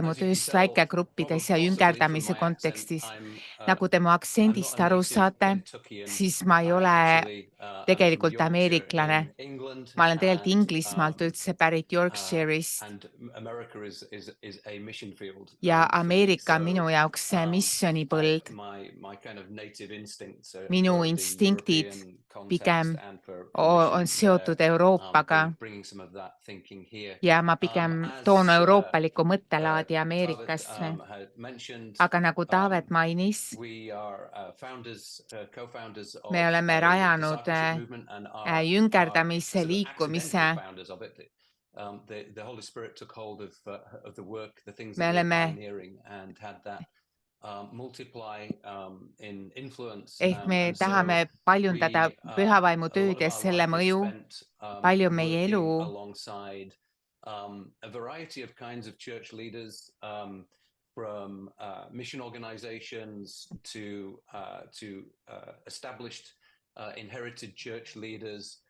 pühavaimu tööst väikegruppides ja jüngerdamise kontekstis. Nagu te mu aktsendist aru saate, siis ma ei ole tegelikult ameeriklane. Ma olen tegelikult Inglismaalt üldse pärit Yorkshire'ist ja Ameerika on minu jaoks see missionipõld. Minu instinktid pigem on seotud Euroopaga ja ma pigem toon euroopaliku mõttelaadi Ameerikasse. Aga nagu Taavet mainis, me oleme rajanud jüngerdamise liikumise. Me oleme ehk me tahame paljundada pühavaimu tööd ja selle mõju palju meie elu. A variety of kinds of church leaders, from mission organizations to established inherited church leaders.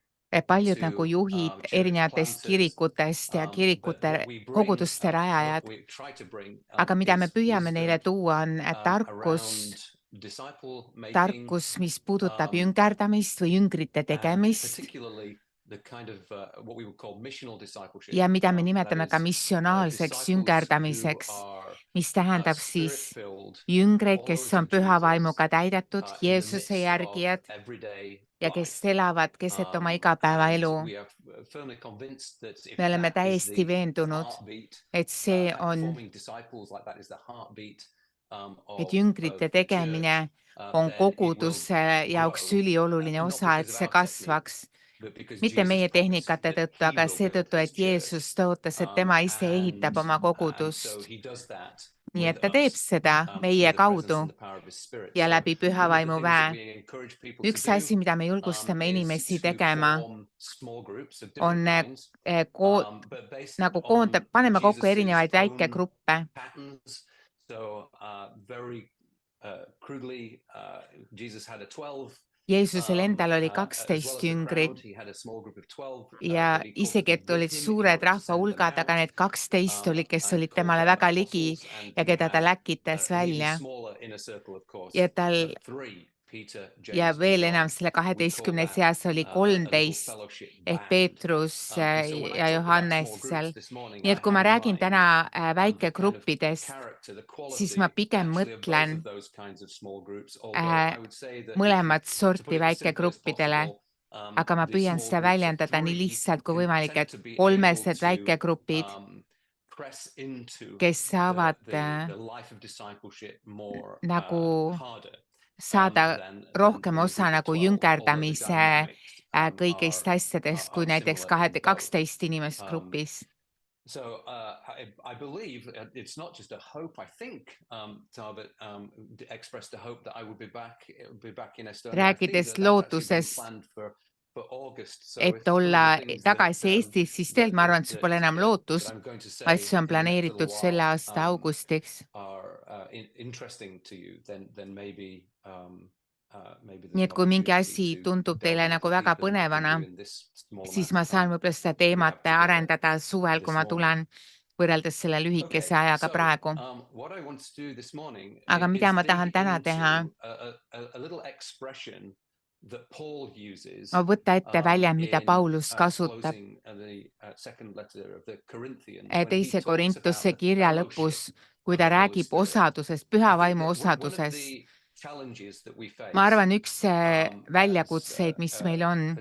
Paljud nagu juhid erinevatest kirikutest ja kirikute koguduste rajajad. Aga mida me püüame neile tuua on tarkus, mis puudutab jüngerdamist või jüngrite tegemist. Ja mida me nimetame ka missionaalseks jüngerdamiseks, mis tähendab siis jüngreid, kes on püha vaimuga täidetud, Jeesuse järgijad ja kes elavad keset oma igapäevaelu. Me oleme täiesti veendunud, et see on, et jüngrite tegemine on koguduse jaoks ülioluline osa, et see kasvaks. Mitte meie tehnikate tõttu, aga seetõttu, et Jeesus tõotas, et tema ise ehitab oma kogudust. Nii et ta teeb seda meie kaudu ja läbi püha vaimu väe. Üks asi, mida me julgustame inimesi tegema, on nagu paneme kokku erinevaid väikegruppe. Jeesusel endal oli 12 jüngrit ja isegi, et olid suured rahvahulgad, aga need 12 olid, kes olid temale väga ligi ja keda ta läkitas välja. Ja veel enam selle 12 seas oli 13 ehk Peetrus ja Johannes seal. Nii et kui ma räägin täna väikegruppidest, siis ma pigem mõtlen mõlemat sorti väikegruppidele, aga ma püüan seda väljendada nii lihtsalt kui võimalik, et kolmesed väikegrupid, kes saavad nagu saada rohkem osa nagu jüngerdamise kõigist asjadest, kui näiteks 12 inimest grupis. So I believe it's not just a hope. I think Taavet expressed a hope that I would be back in Estonia. Rääkides lootusest, et olla tagasi Eestis, siis tegelikult ma arvan, et see pole enam lootus, vaid see on planeeritud selle aasta augustiks. Nii et kui mingi asi tundub teile nagu väga põnevana, siis ma saan võib-olla seda teemat arendada suvel, kui ma tulen, võrreldes selle lühikese ajaga praegu. Aga mida ma tahan täna teha? Ma võtta ette väljend, mida Paulus kasutab teise Korintuse kirja lõpus, kui ta räägib osadusest, püha vaimu osadusest. Ma arvan, üks väljakutseid, mis meil on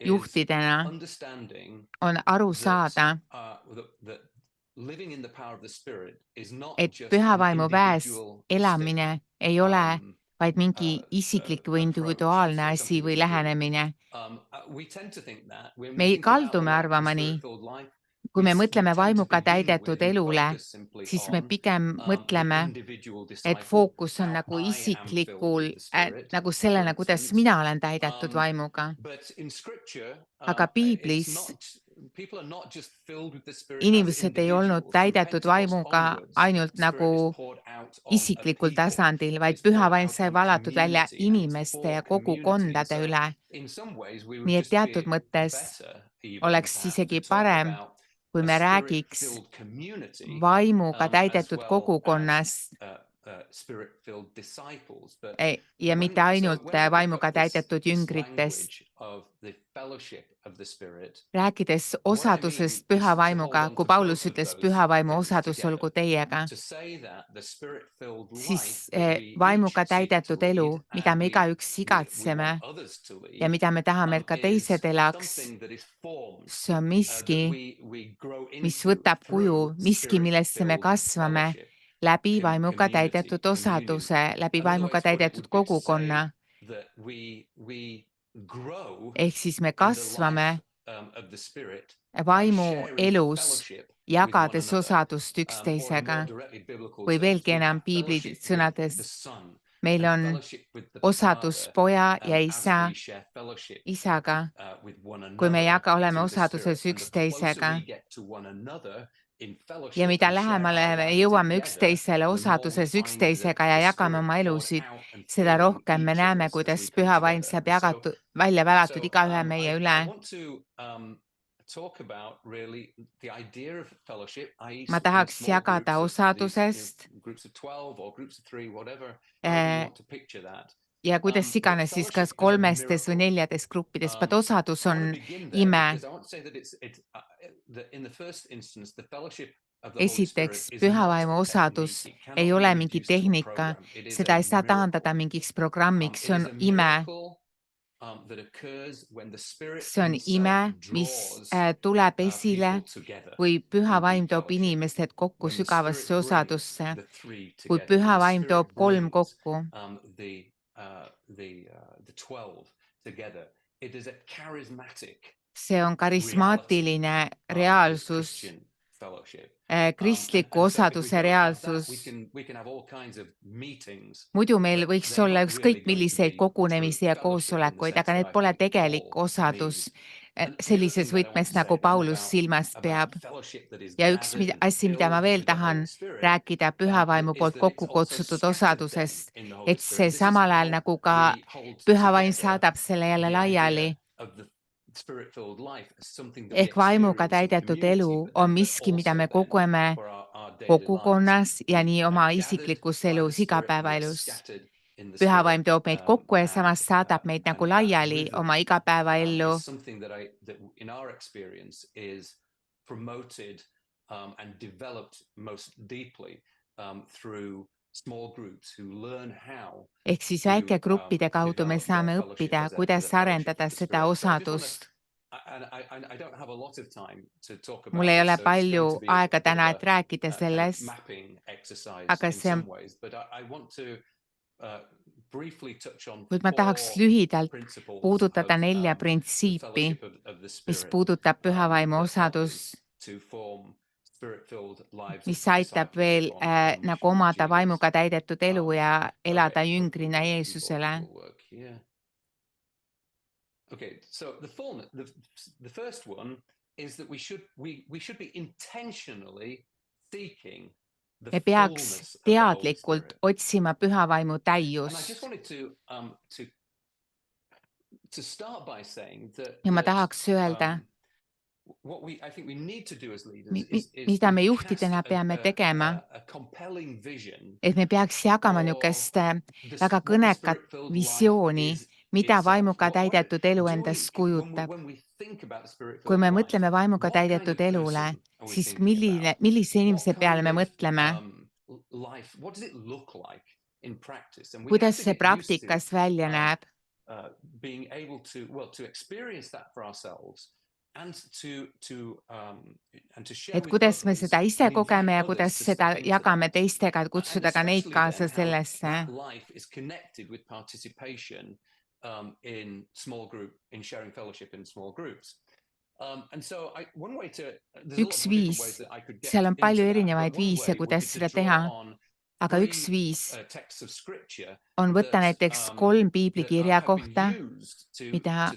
juhtidena, on aru saada, et püha vaimu väes elamine ei ole vaid mingi isiklik või individuaalne asi või lähenemine. Me kaldume arvama nii. Kui me mõtleme vaimuga täidetud elule, siis me pigem mõtleme, et fookus on nagu isiklikul, nagu sellena, kuidas mina olen täidetud vaimuga. Aga piiblis inimesed ei olnud täidetud vaimuga ainult nagu isiklikul tasandil, vaid püha vaim sai valatud välja inimeste ja kogukondade üle. Nii et teatud mõttes oleks isegi parem, kui me räägiks spirit-filled community, vaimuga as täidetud well as kogukonnas spirit-filled disciples. But ja mitte ainult vaimuga täidetud jüngritest, of the fellowship of the Spirit, rääkides what I mean, osadusest just püha to hold vaimuga, on kui to Paulus both of ütles, those püha vaimu things osadus together, olgu teiega, to say that the spirit-filled siis life that we vaimuga each seek to täidetud elu, lead mida and me igaüks we igatseme want others to ja lead, mida me tahame, et ka is teised elaks, something that is formed, see on that miski, we grow mis into võtab kuju, through miski, millesse me spirit-filled kasvame fellowship, läbi vaimuga community, täidetud communion. osaduse, läbi Another way vaimuga to put it täidetud would be to say kogukonna. that we grow Ehk siis me in the kasvame life of the Spirit by vaimu sharing elus, fellowship with one jagades another. osadust Or üksteisega more directly biblical või terms, veelgi we enam have piibli fellowship with the sõnades, Son meil and on fellowship with the osadus Father poja ja as isa, we share fellowship isaga, with one kui me another oleme through the osaduses Spirit. And the closer üksteisega. we get to one another in Ja fellowship mida and share lähemale our me life jõuame together, üksteisele the more we osaduses find üksteisega ja the jagame Spirit oma poured elusid, out and seda filling rohkem me each of näeme, us as kuidas we come püha vaim together. saab And välja välatud so igaühe meie üle. I want to talk about really the idea of fellowship, i.e. Ma in tahaks small jagada groups of these, osadusest groups of 12 or groups of 3, whatever, however you want to picture that. ja kuidas But iganes siis kas fellowship is a 3 või miracle. 4 gruppides, vaat osadus I want on to begin there ime. because I want to say that it's that in the first instance, the fellowship of the Holy Spirit Esiteks, is püha not vaimu a osadus technique. It ei cannot be ole mingi reduced to a tehnika, program. It is seda a ei saa taandada miracle. mingiks programmiks, see It on is a ime. miracle that occurs when the Spirit See on himself ime, mis draws tuleb people esile, together kui püha in vaim deep toob fellowship. inimesed kokku When the sügavasse Spirit brings osadusse, the 3 kui together, püha when the vaim toob Spirit 3 brings kokku, the 12 together, it is a charismatic see on reality karismaatiline of reaalsus, Christian fellowship. kristliku And so if we osaduse don't have that, reaalsus. we can have all kinds of meetings, Muidu meil but võiks they're olla not really ükskõik going to milliseid be true kogunemisi ja fellowship in the koosolekuid, aga sense that need I pole think tegelik Paul osadus means. And the other sellises thing that I want võtmes, to nagu say Paulus silmas about peab. fellowship that is Ja üks gathered and asi, mida ma filled veel with the Holy tahan Spirit, rääkida püha vaimu is poolt that it's kokku also kutsutud scattered then osadusest, in the Holy et see Spirit. This is samal ajal how nagu ka we hold püha vaim together saadab selle jälle the idea laiali. of the Spirit-filled life as something that we Ehk vaimuga experience in täidetud community, elu but on then miski, mida also me then kogeme for our daily lives. kogukonnas ja nii oma Gathered isiklikus by the elus, Spirit, but igapäevaelus. scattered in the Püha Spirit. vaim toob meid kokku ja samas saadab meid nagu And that laiali rhythm oma igapäevaellu. is something that in our experience is promoted and developed most deeply through small groups who learn how Ehk siis väikegruppide kaudu me saame õppida, kuidas arendada seda osadust. Mul ei ole palju aega täna, et rääkida sellest, aga see on, kuid ma tahaks lühidalt puudutada 4 printsiipi, mis puudutab püha vaimu osadust, mis aitab veel nagu omada vaimuga täidetud elu ja elada jüngrina Jeesusele. Okay, so the first one is that we should be intentionally seeking the Me peaks fullness of the Holy teadlikult Spirit. otsima püha vaimu And I täiust. just wanted to start by saying that Ja ma tahaks öelda, I think we need to do as leaders mida me juhtidena peame tegema, a compelling vision et me peaks jagama niisugust väga kõnekat visiooni, mida vaimuga täidetud elu endast kujutab. Kui me mõtleme vaimuga täidetud elule, siis millise inimese peale me mõtleme? Kuidas see praktikas välja näeb? Being able to experience that for ourselves and to share Et with kuidas me others seda ise and kogeme ja invite kuidas others to seda step into jagame that. teistega, et And kutsuda ka neid especially kaasa then how sellesse. that life is connected with participation in sharing fellowship in small groups. And so one way to, there's a lot Üks of different viis, ways that I could get seal on palju into that, erinevaid but one viise, way would kuidas be to seda draw teha, on aga üks viis on võtta näiteks 3 piiblikirja kohta, mida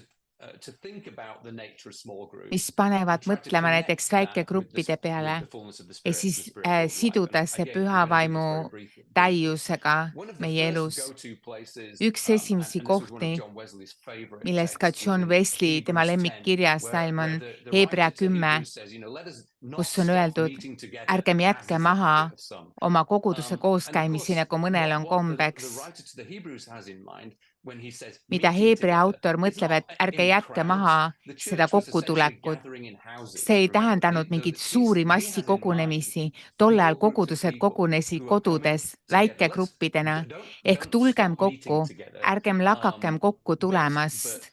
to think about the nature of small groups mis and panevad try to mõtlema connect näiteks that with väikegruppide peale with the fullness of the ja Spirit, siis the Spirit-filled life. siduda And see again, püha I'm going to do vaimu this very briefly. täiusega One of the meie first elus. go-to places, Üks esimesi and this was one of kohti, John Wesley's favorite milles ka texts, was John in Wesley tema Hebrews 10, lemmikkirjas where on the Hebra writer to 10, Hebrews says, let us not kus on stop öeldud, meeting together ärgem as jätke is the maha habit of some. oma koguduse And of kooskäimisi, course, nagu mõnel on what the kombeks. writer to the Hebrews has in mind when he says Mida meeting Heebri together, autor it's mõtleb, not et ärge in jätke crowds. maha The seda church was essentially kokkutulekut. gathering in houses. See ei Remember, tähendanud mingeid suuri he has in mind massikogunemisi. Tol ajal small groups of kogudused people kogunesid who are coming kodudes together. väikegruppidena. Ehk Don't tulgem stop meeting kokku, together. ärgem lakakem kokku tulemast.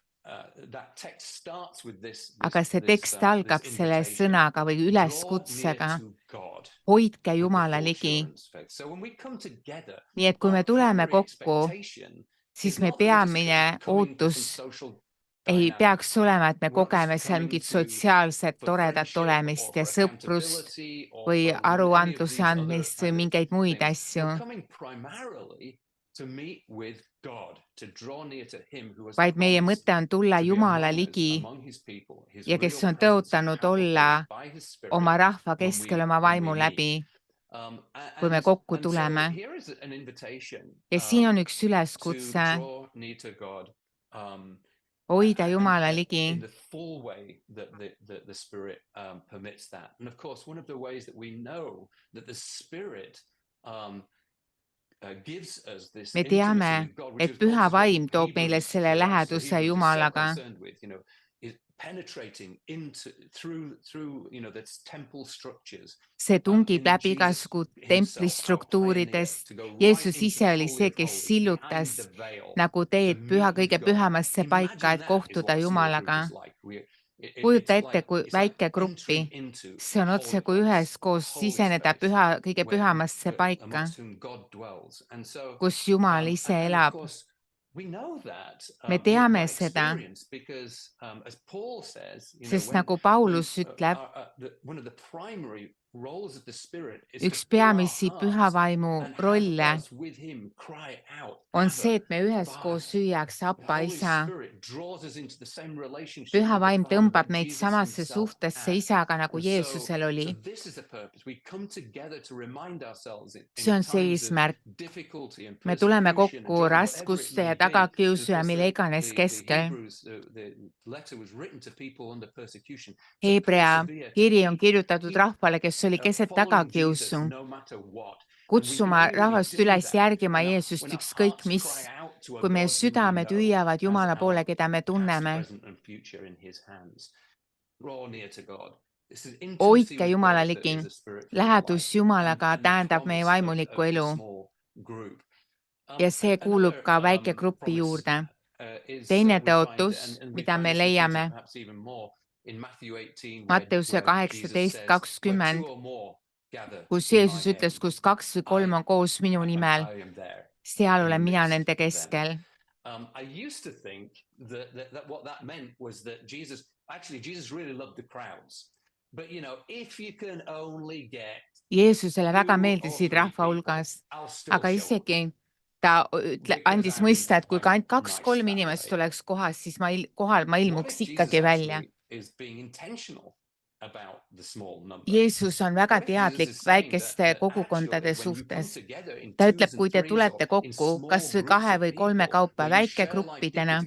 That text starts with Aga see tekst algab selle sõnaga või üleskutsega. Hoidke Jumala ligi. Nii et kui me tuleme kokku, siis me peamine ootus ei peaks olema, et me kogeme seal mingit sotsiaalset toredat olemist ja sõprust või aruandluse andmist või mingeid muid asju, vaid meie mõte on tulla Jumala ligi ja kes on tõotanud olla oma rahva keskel oma vaimu läbi, kui me kokku tuleme. Ja siin on üks üleskutse hoida Jumala ligi. In the full way that the Spirit permits that. And of course, one of the ways that we know that the Spirit gives us this me teame, et püha vaim toob meile selle läheduse Jumalaga. See tungib läbi igasugu templistruktuuridest. Jeesus ise oli see, kes sillutas nagu teed kõige pühamasse paika, et kohtuda Jumalaga. Kujuta ette, kui väike gruppi, see on otse kui üheskoos siseneda kõige pühamasse paika, kus Jumal ise elab. Me teame seda, sest nagu Paulus ütleb, üks peamisi pühavaimu rolle on see, et me üheskoos hüüaks Appa, Isa. Püha vaim tõmbab meid samasse suhtesse Isaga, nagu Jeesusel oli. See on see eesmärk. Me tuleme kokku raskuste ja tagakiusu ja mille iganes keskel. Hebrea kiri on kirjutatud rahvale, kes oli keset tagakiusu, kutsuma rahvast üles järgima Jeesust ükskõik mis, kui meie südamed hüüavad Jumala poole, keda me tunneme. Hoidke Jumala ligi. Lähedus Jumalaga tähendab meie vaimulikku elu. Ja see kuulub ka väikegrupi juurde. Teine tõotus, mida me leiame Matteuse 18:20, kus Jeesus ütles, kus 2 või 3 on koos minu nimel, seal olen mina nende keskel. I used to think that what that meant was that Jesus really loved the crowds. But if you can only get Jeesusele väga meeldisid rahva hulgas, aga isegi ta andis mõista, et kui ka ainult 2-3 inimest oleks kohas, siis ma ilmuks ikkagi välja. Jeesus on väga teadlik väikeste kogukondade suhtes. Ta ütleb, kui te tulete kokku kas või 2 või 3 kaupa väikegruppidena,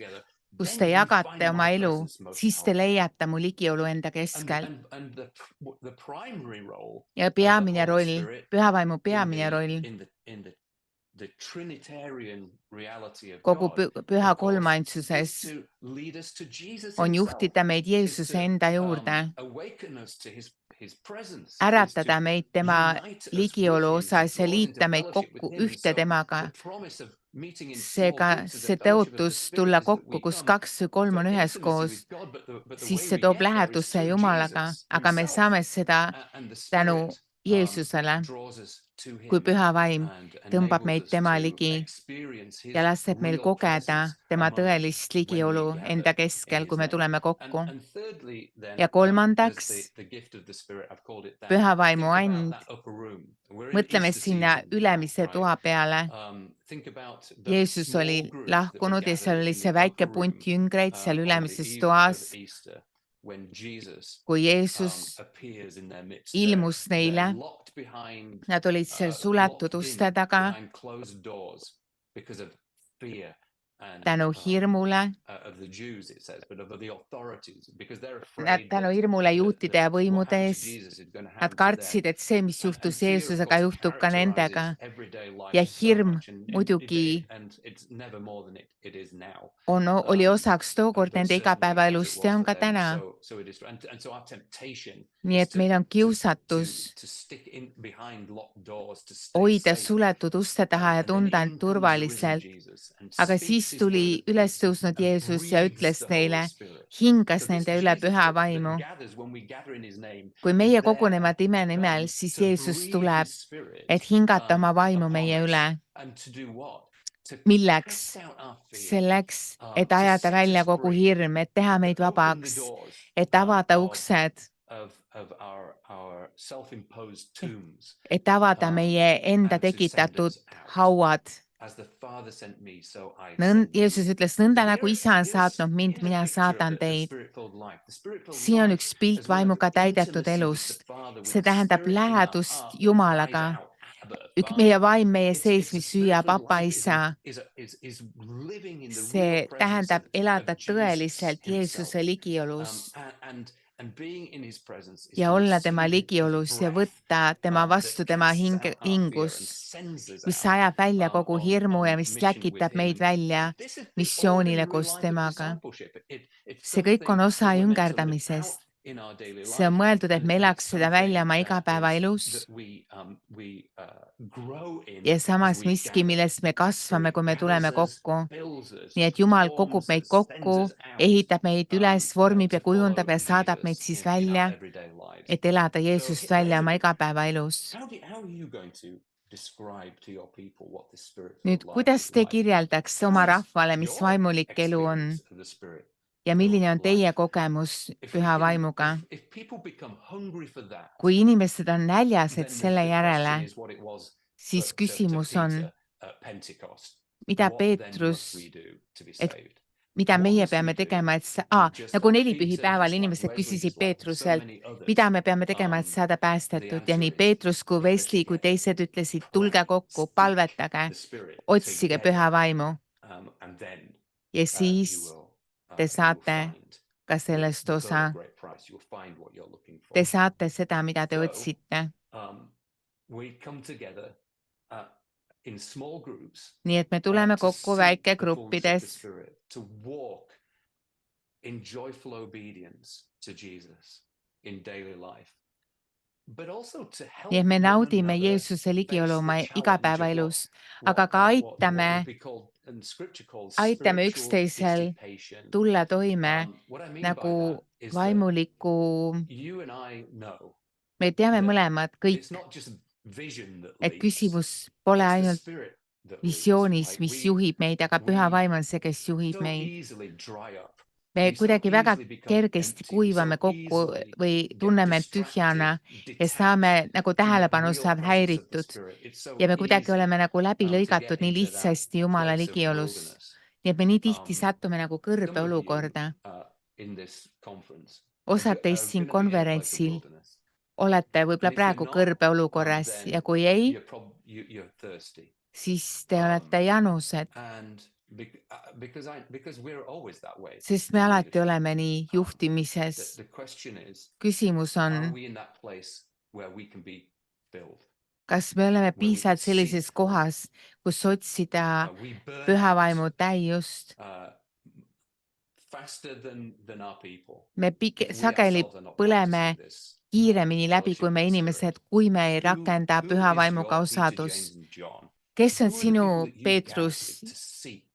kus te jagate oma elu, siis te leiate mu ligiolu enda keskel. Ja peamine roll, pühavaimu peamine roll kogu püha kolmainsuses on juhtida meid Jeesuse enda juurde, äratada meid tema ligiolu osas ja liita meid kokku ühte temaga. Seega see tõotus tulla kokku, kus 2 või 3 on üheskoos, siis see toob läheduse Jumalaga, aga me saame seda tänu Jeesusele. kui Püha Vaim tõmbab meid tema ligi ja laseb meil kogeda tema tõelist ligiolu enda keskel, kui me tuleme kokku. Ja kolmandaks, Püha Vaimu and. Mõtleme sinna ülemise toa peale. Jeesus oli lahkunud ja seal oli see väike punt jüngreid seal ülemises toas. Kui Jeesus ilmus neile, nad olid seal suletud uste taga tänu hirmule. Tänu hirmule juutide ja võimude ees. Nad kartsid, et see, mis juhtus Jeesusega, juhtub ka nendega. Ja hirm muidugi oli osaks tookord nende igapäevaelust ja on ka täna. Nii et meil on kiusatus hoida suletud uste taha ja tunda end turvaliselt. Aga siis tuli üles tõusnud Jeesus ja ütles neile, hingas nende üle Püha Vaimu. Kui meie koguneme tema nimel, siis Jeesus tuleb, et hingata oma vaimu meie üle. Milleks? Selleks, et ajada välja kogu hirm, et teha meid vabaks, et avada uksed, et avada meie enda tekitatud hauad. Jeesus ütles, nõnda nagu isa on saatnud mind, mina saadan teid. Siin on üks pilt vaimuga täidetud elust. See tähendab lähedust Jumalaga. Meie vaim meie sees, mis hüüab Papa isa. See tähendab elada tõeliselt Jeesuse ligiolus. Ja olla tema ligiolus ja võtta tema vastu tema hingus, mis ajab välja kogu hirmu ja mis läkitab meid välja missioonile koos temaga. See kõik on osa jüngerdamisest. See on mõeldud, et me elaks seda välja oma igapäevaelus ja samas miski, millest me kasvame, kui me tuleme kokku. Nii et Jumal kogub meid kokku, ehitab meid üles, vormib ja kujundab ja saadab meid siis välja, et elada Jeesust välja oma igapäevaelus. Nüüd, kuidas te kirjeldaks oma rahvale, mis vaimulik elu on? Ja milline on teie kogemus Püha Vaimuga? Kui inimesed on näljased selle järele, siis küsimus on, mida Peetrus, mida meie peame tegema, et nagu nelipühipäeval inimesed küsisid Peetruselt, mida me peame tegema, et saada päästetud. Ja nii Peetrus kui Wesley kui teised ütlesid, tulge kokku, palvetage, otsige Püha Vaimu. Ja siis te saate ka sellest osa. Te saate seda, mida te otsite. Nii et me tuleme kokku väikegruppides. Nii et me naudime Jeesuse ligiolu oma igapäevaelus, aga ka aitame üksteisel tulla toime nagu vaimuliku. Me teame mõlemad kõik, et küsimus pole ainult visioonis, mis juhib meid, aga Püha Vaim on see, kes juhib meid. Me kuidagi väga kergesti kuivame kokku või tunneme tühjana ja saame nagu tähelepanu saab häiritud. Ja me kuidagi oleme nagu läbi lõigatud nii lihtsasti Jumala ligiolus. Nii et me nii tihti sattume nagu kõrbe olukorda. Osad teist siin konverentsil olete võib-olla praegu kõrbe olukorras ja kui ei, siis te olete janused. Sest me alati oleme nii juhtimises. Küsimus on, kas me oleme piisavalt sellises kohas, kus otsida Püha Vaimu täiust. Me sageli põleme kiiremini läbi kui me inimesed, kui me ei rakenda Püha Vaimuga osadust. Kes on sinu Peetrus,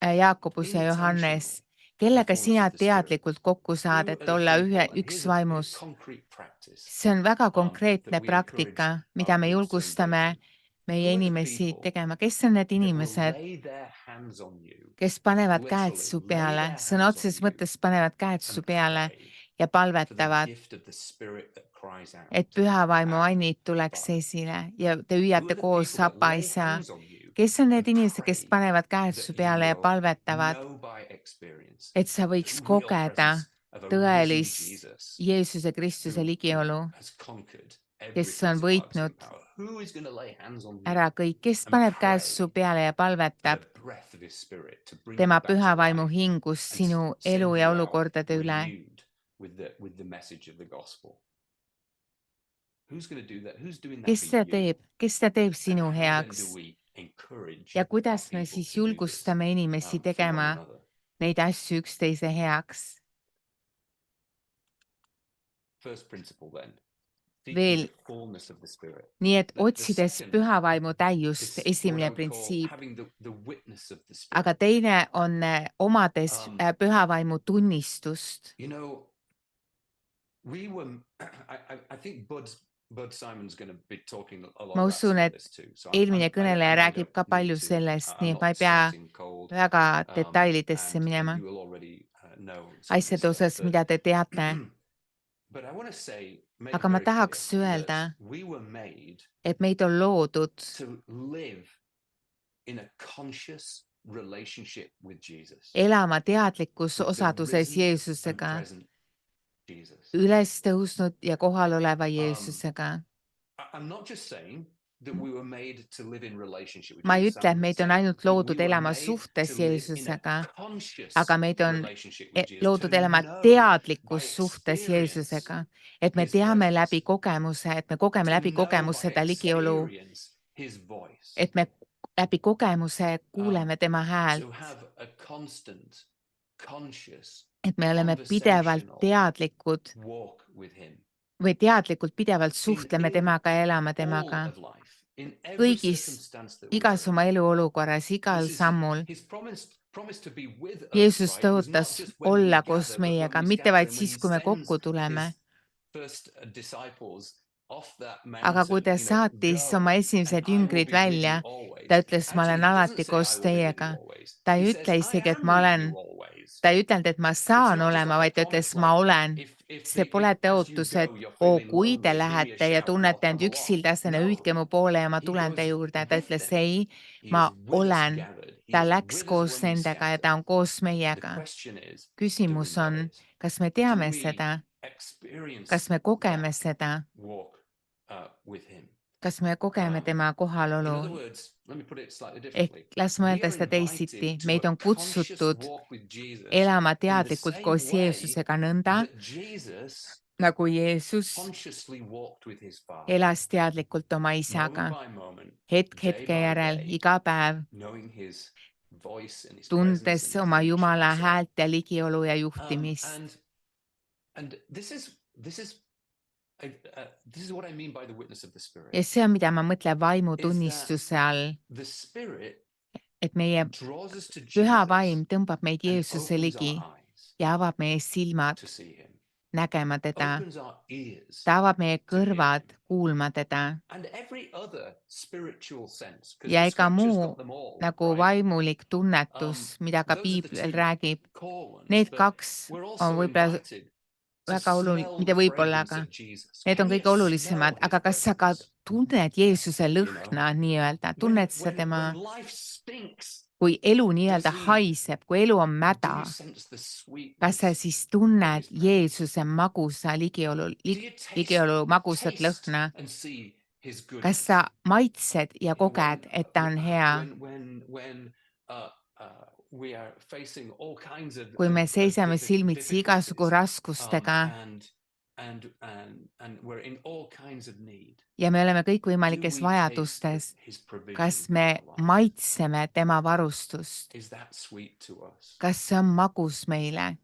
Jaakobus ja Johannes, kellega sina teadlikult kokku saad, et olla üks vaimus? See on väga konkreetne praktika, mida me julgustame meie are the inimesi people tegema? Kes on need that will inimesed, lay their hands on you, kes panevad käed literally su lay peale, their sõna hands on otseses you mõttes panevad käed su and peale pray ja for the palvetavad, gift of the Spirit that cries et out, püha vaimu Abba, annid tuleks Father? esile ja te Who are hüüate the koos people that Sapa lay isa. hands on you Kes on need and inimesed, kes pray panevad käed that su you peale ja will palvetavad, know by experience et sa the võiks real kogeda presence of a risen tõelist Jesus Jeesuse Kristuse who ligiolu, has conquered every kes on principality and võitnud power? Who is going to lay hands on you ära kõik, kes and paneb käed su pray peale ja for palvetab the breath of his spirit to bring you tema back to püha vaimu life hingust and sinu elu send ja you out olukordade üle? renewed with the message of the gospel? Who's going to do that? Who's doing that Kes for seda you? teeb, kes seda teeb And sinu how then heaks? do we encourage Ja our kuidas me people siis to do this julgustame inimesi for one tegema another? neid asju üksteise heaks? First principle then, seeking Veel, the fullness of the Spirit. nii et The otsides second püha vaimu täiust, is what I esimene would call printsiip, having the witness of the aga Spirit. teine on omades püha vaimu tunnistust. You know, we were, I think Bud Simon's going to be talking a lot Ma about usun, some of et this too. So eelmine kõneleja I räägib don't ka need palju to, sellest, I'm nii et ma not ei pea starting cold. väga detailidesse And minema you will already know some of this asjade osas, stuff. mida te teate. But I want to say, make Aga it ma very clear tahaks öelda, that we were made et meid on loodud to live in a conscious relationship with Jesus, elama teadlikus with the osaduses risen and Jeesusega, present Jesus. üles tõusnud ja kohal oleva Jeesusega. I'm not just saying that we were made to live in relationship with Ma ei Jesus. ütle, et I'm meid on saying ainult that we loodud were elama made suhtes to live in a Jeesusega, conscious aga meid on relationship with Jesus, loodud to elama know by teadlikus suhtes experience Jeesusega, et me his teame presence, läbi kogemuse, et me kogeme to läbi know kogemuse by ta ligiolu, experience his voice, et me läbi kogemuse kuuleme tema to häält, have a constant, conscious et me oleme pidevalt conversational teadlikud walk with him või teadlikult pidevalt in, suhtleme in temaga ja elame all temaga of life, in every kõigis, circumstance that we igas face. oma eluolukorras, igal This is sammul. his promise to be with us, Jeesus right? Was not tõotas just when we olla koos gather, but when meiega, we mitte scatter vaid and when siis, he kui me sends kokku tuleme, his first disciples off that aga kui ta mountain, saatis oma go and esimesed I will jüngrid be with you välja, always. ta ütles, ma Actually, olen he doesn't alati say I koos will be with you teiega. always. Ta He ei says ütle I isegi, et am ma with olen, you always. ta ei ütelnud, et ma It's saan not just olema, like a vaid ta promise ütles, ma like olen. See pole as you tõotus, et go, you're oo, feeling kui te lonely, give me a lähete ja shout and I'll tunnete end come along. üksildasena, No, hüüdke mu poole ja ma he tulen te goes juurde. Ta with ütles them. ei, He ma is with us olen. gathered. He Ta is läks with us koos when we nendega ja scatter. ta on koos The meiega. question is, do we Küsimus know on, it? kas me Do teame we seda, experience kas me kogeme that seda, walk with him? kas me kogeme tema In kohalolu. other words, let me put it slightly Ehk differently. las We mõelda are seda teisiti, invited to meid a on conscious kutsutud walk with Jesus elama in the teadlikult same koos way Jeesusega nõnda, that Jesus nagu Jeesus consciously walked with his Father, elas teadlikult oma moment isaga, by moment, hetk day hetke by järel, day, iga päev, knowing his voice and his presence tundes and his oma nature Jumala and so on. häält ja ligiolu ja juhtimist. And this is what I mean by the witness of the Spirit. Ja see on, mida ma mõtlen vaimu Is tunnistuse all, The Spirit et meie draws us to püha Jesus vaim tõmbab meid and Jeesuse opens ligi our eyes ja avab meie silmad to see him, nägema teda. opens our ears Ta avab meie to hear kõrvad him, kuulma teda. and every other spiritual sense, because Ja the ega scriptures muu got them all, nagu right? vaimulik tunnetus, mida ka Those are the piibel two räägib, core ones, need but kaks we're on also võib-olla invited to väga oluline, smell mitte the võib-olla, fragrance aga of Jesus. need on Can you kõige olulisemad, smell his aga kas sa ka presence? tunned Jeesuse You know, lõhna nii-öelda, tunned sa tema, when life stinks, kui elu nii-öelda does he- haiseb, kui elu on do mäda, you sense the kas sa sweetness siis of tunned his presence? Jeesuse magusa Do you ligiolu magusat lõhna? and see his Kas goodness? sa maitsed ja You know, koged, et ta on hea? when we are facing all kinds of Kui me seisame difficulties, silmitsi igasugu raskustega and we're in all kinds of need, ja me oleme do kõikvõimalikes we vajadustes, taste his provision kas in me our life? maitseme tema varustust? Is that sweet to us? Kas see on magus meile?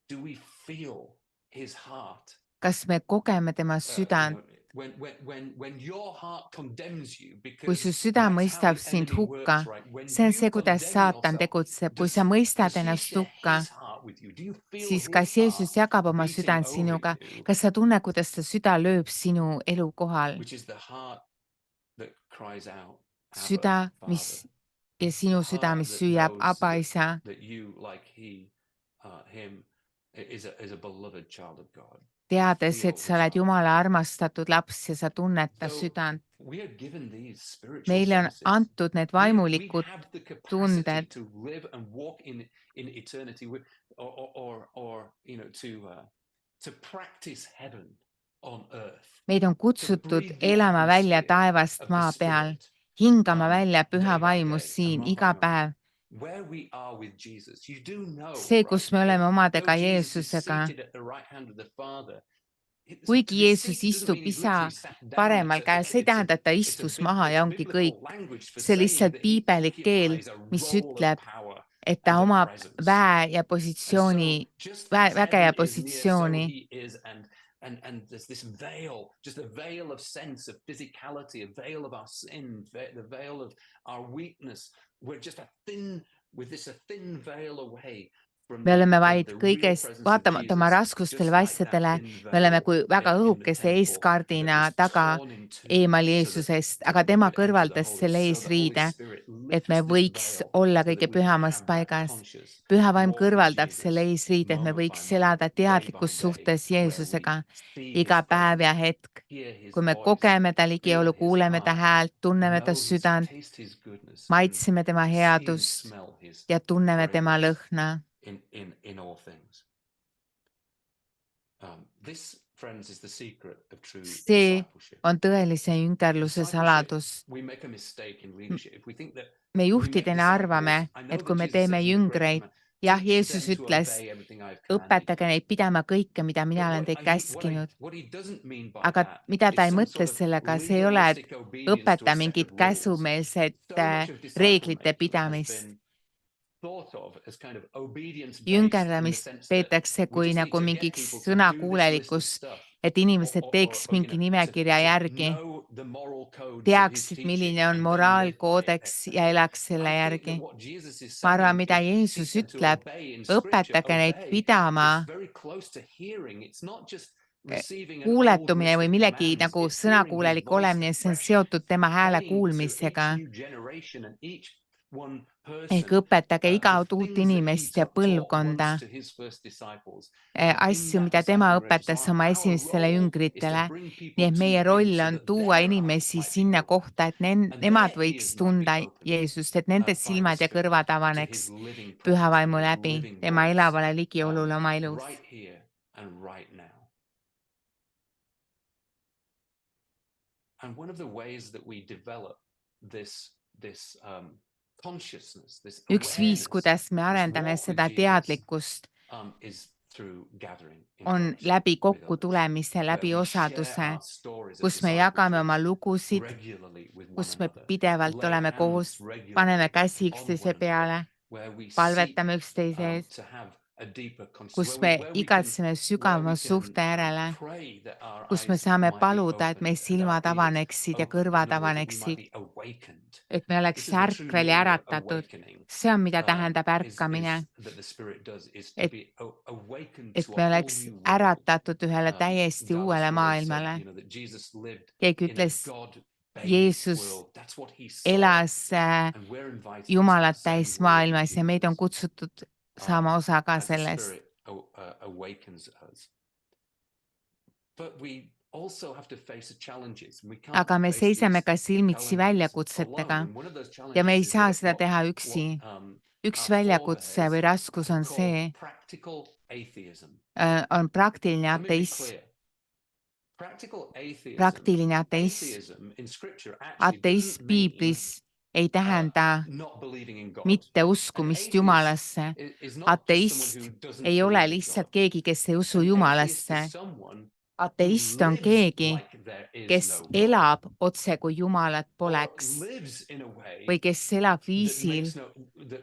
Do we feel his heart? Kas me kogeme tema südant? When your heart condemns you, Kui because su süda that's how mõistab the sind enemy hukka, works, right? When see on you see, kuidas condemn saatan yourself, tegutseb. Kui sa does mõistad he ennast share hukka, his heart with you? Do you feel siis his kas Jeesus heart jagab oma beating südant over sinuga? you, Kas sa tunned, kuidas ta süda lööb sinu elu kohal? which is the heart that cries out, süda, Abba, mis Father. ja sinu süda, Heart mis that süüab knows Aba isa. that you, like him, is a beloved child of God. Teades, et Feel sa his oled heart. Jumala armastatud laps ja sa tunned ta So südant. we are given these spiritual Meile on senses. antud need We vaimulikud have the capacity tunded, to live and walk in eternity, or you know, to practice heaven on earth, meid on to kutsutud breathe the elama välja atmosphere taevast of the maa peal, Spirit hingama välja püha day by vaimus day and siin moment by iga moment. päev. Where we are with Jesus, you do know, See, right, kus me that oleme though omadega Jesus is Jeesusega, seated at the right hand of the Father, to kuigi be Jeesus seated doesn't istub mean he's isa literally sat down. paremal käel, see ei tähenda, et ta istus maha ja ongi kõik. Language for See saying lihtsalt that he piibelik keel, occupies a mis role of ütleb, power et ta and of omab presence. And so just as väge heaven ja is near, so positsiooni. he is, and there's this veil, just a veil of sense of physicality, a veil of our sin, the veil of our weakness. We're just a thin veil away from Me oleme vaid the real kõigest, presence of vaatamata oma Jesus, raskustele just või like that asjadele, thin me oleme veil kui väga in the õhukese temple that eeskardina was taga torn in two eemal so that Jeesusest, aga we tema could enter the kõrvaldas holies, selle so the Holy eesriide, Spirit et me lifts this võiks veil olla so that kõige we can pühamas have that paigas. conscious Püha vaim walk with kõrvaldab selle Jesus eesriide, et me moment by võiks moment, elada day by teadlikus day, suhtes where we Jeesusega see iga his päev ja presence, hetk. hear his Kui me voice, kogeme ta feel ligiolu, his kuuleme ta heart, häält, tunneme ta know his, südant, taste his goodness, and maitseme tema see and headust smell his ja tunneme tema fragrance lõhna. in all things. This, friends, is the secret of true See discipleship. on tõelise jüngerluse saladus. We make a mistake in leadership if we think that Me we make juhtidena arvame, disciples. I know et kui that me Jesus teeme says in the Great jüngreid, Command, jah, teach Jeesus them to ütles, obey everything I have commanded õpetage you. neid pidama kõike, mida mina But olen teid käskinud. what he doesn't mean by Aga that mida ta is ei some mõtle sort of sellega, see ei ole, et legalistic obedience to a õpeta set mingit of rules. käsumeelset So much of disciple reeglite making has pidamist. been thought of as kind of obedience based in the Jüngerdamist sense that peetakse we kui just need nagu to get mingiks people to do this list of sõnakuulelikust, stuff, et inimesed teeks or, you mingi know, nimekirja to järgi, know the moral codes of his teaksid, teaching milline on and then live by it. moraalkoodeks ja elaks selle I think that järgi. what Jesus is Ma arvan, saying mida is Jeesus teach them to ütleb, obey in scripture. õpetage neid Obey pidama, is very close to hearing. It's not just receiving an old kuuletumine list või of millegi commands. nagu It's hearing his sõnakuulelik voice olemine, see on afresh, seotud tema hääle saying to kuulmisega. each new generation and each one Ehk person õpetage the iga uut things that he inimest ja taught põlvkonda once to his first disciples. And in asju, that mida tema discipling relationship, õpetas oma our esimestele role is to jüngritele. bring Nii people et to meie him roll so on that tuua their inimesi eyes might be sinna open kohta, et and nemad their võiks ears might be tunda open Jeesust, et nende by the silmad ja Spirit kõrvad to avaneks his living püha presence and vaimu his läbi, living tema voice elavale ligiolule oma elus. right here and right now. And one of the ways that we develop this consciousness, this Üks viis, awareness, kuidas me this arendame walk with seda Jesus, teadlikkust, is through gathering in on fellowship läbi with others, kokkutulemise, where läbi we share osaduse, our stories of kus me jagame discipleship oma lugusid, regularly with one kus me another, pidevalt lay oleme koos, hands regularly paneme käsi on üksteise one another, peale, where we seek palvetame üksteise ees, to have a deeper kus conscious, me where we igatseme can sügavama suhte järele, pray that our kus me eyes saame might be paluda, et meie opened and our silmad ears avaneksid ja opened. In kõrvad other words, that we might avaneksid, be awakened. et me oleks This is the true ärkvel ja meaning of äratatud. awakening. See on, mida tähendab Is ärkamine, that the Spirit does is to et, be awakened et to a me whole oleks new world. äratatud ühele täiesti Dallas uuele Willard said, maailmale. you know, that Jesus lived Keegi in a ütles, God-based Jeesus world. That's what he saw. elas And we're invited into Jumalat the same täis world with maailmas ja meid on Jesus. kutsutud saama osa ka As the sellest. Spirit awakens us. But we also have to face challenges. We can't Aga me face seisame these ka silmitsi challenges väljakutsetega alone. And one of those ja me ei challenges is saa what, seda teha üksi. Üks our väljakutse forebears või raskus on called see, practical atheism. on praktiline Let me be ateism. clear. Practical Praktiline ateism. atheism in scripture actually Ateism doesn't mean piiblis ei tähenda not believing in God. mitte uskumist An Jumalasse. atheist is not just someone Ateist who doesn't ei ole believe in lihtsalt God. keegi, kes ei usu An atheist Jumalasse. is someone Ateist who on lives keegi, like there is kes no God, elab otse kui Jumalat or poleks lives in a way või kes elab that viisil, makes that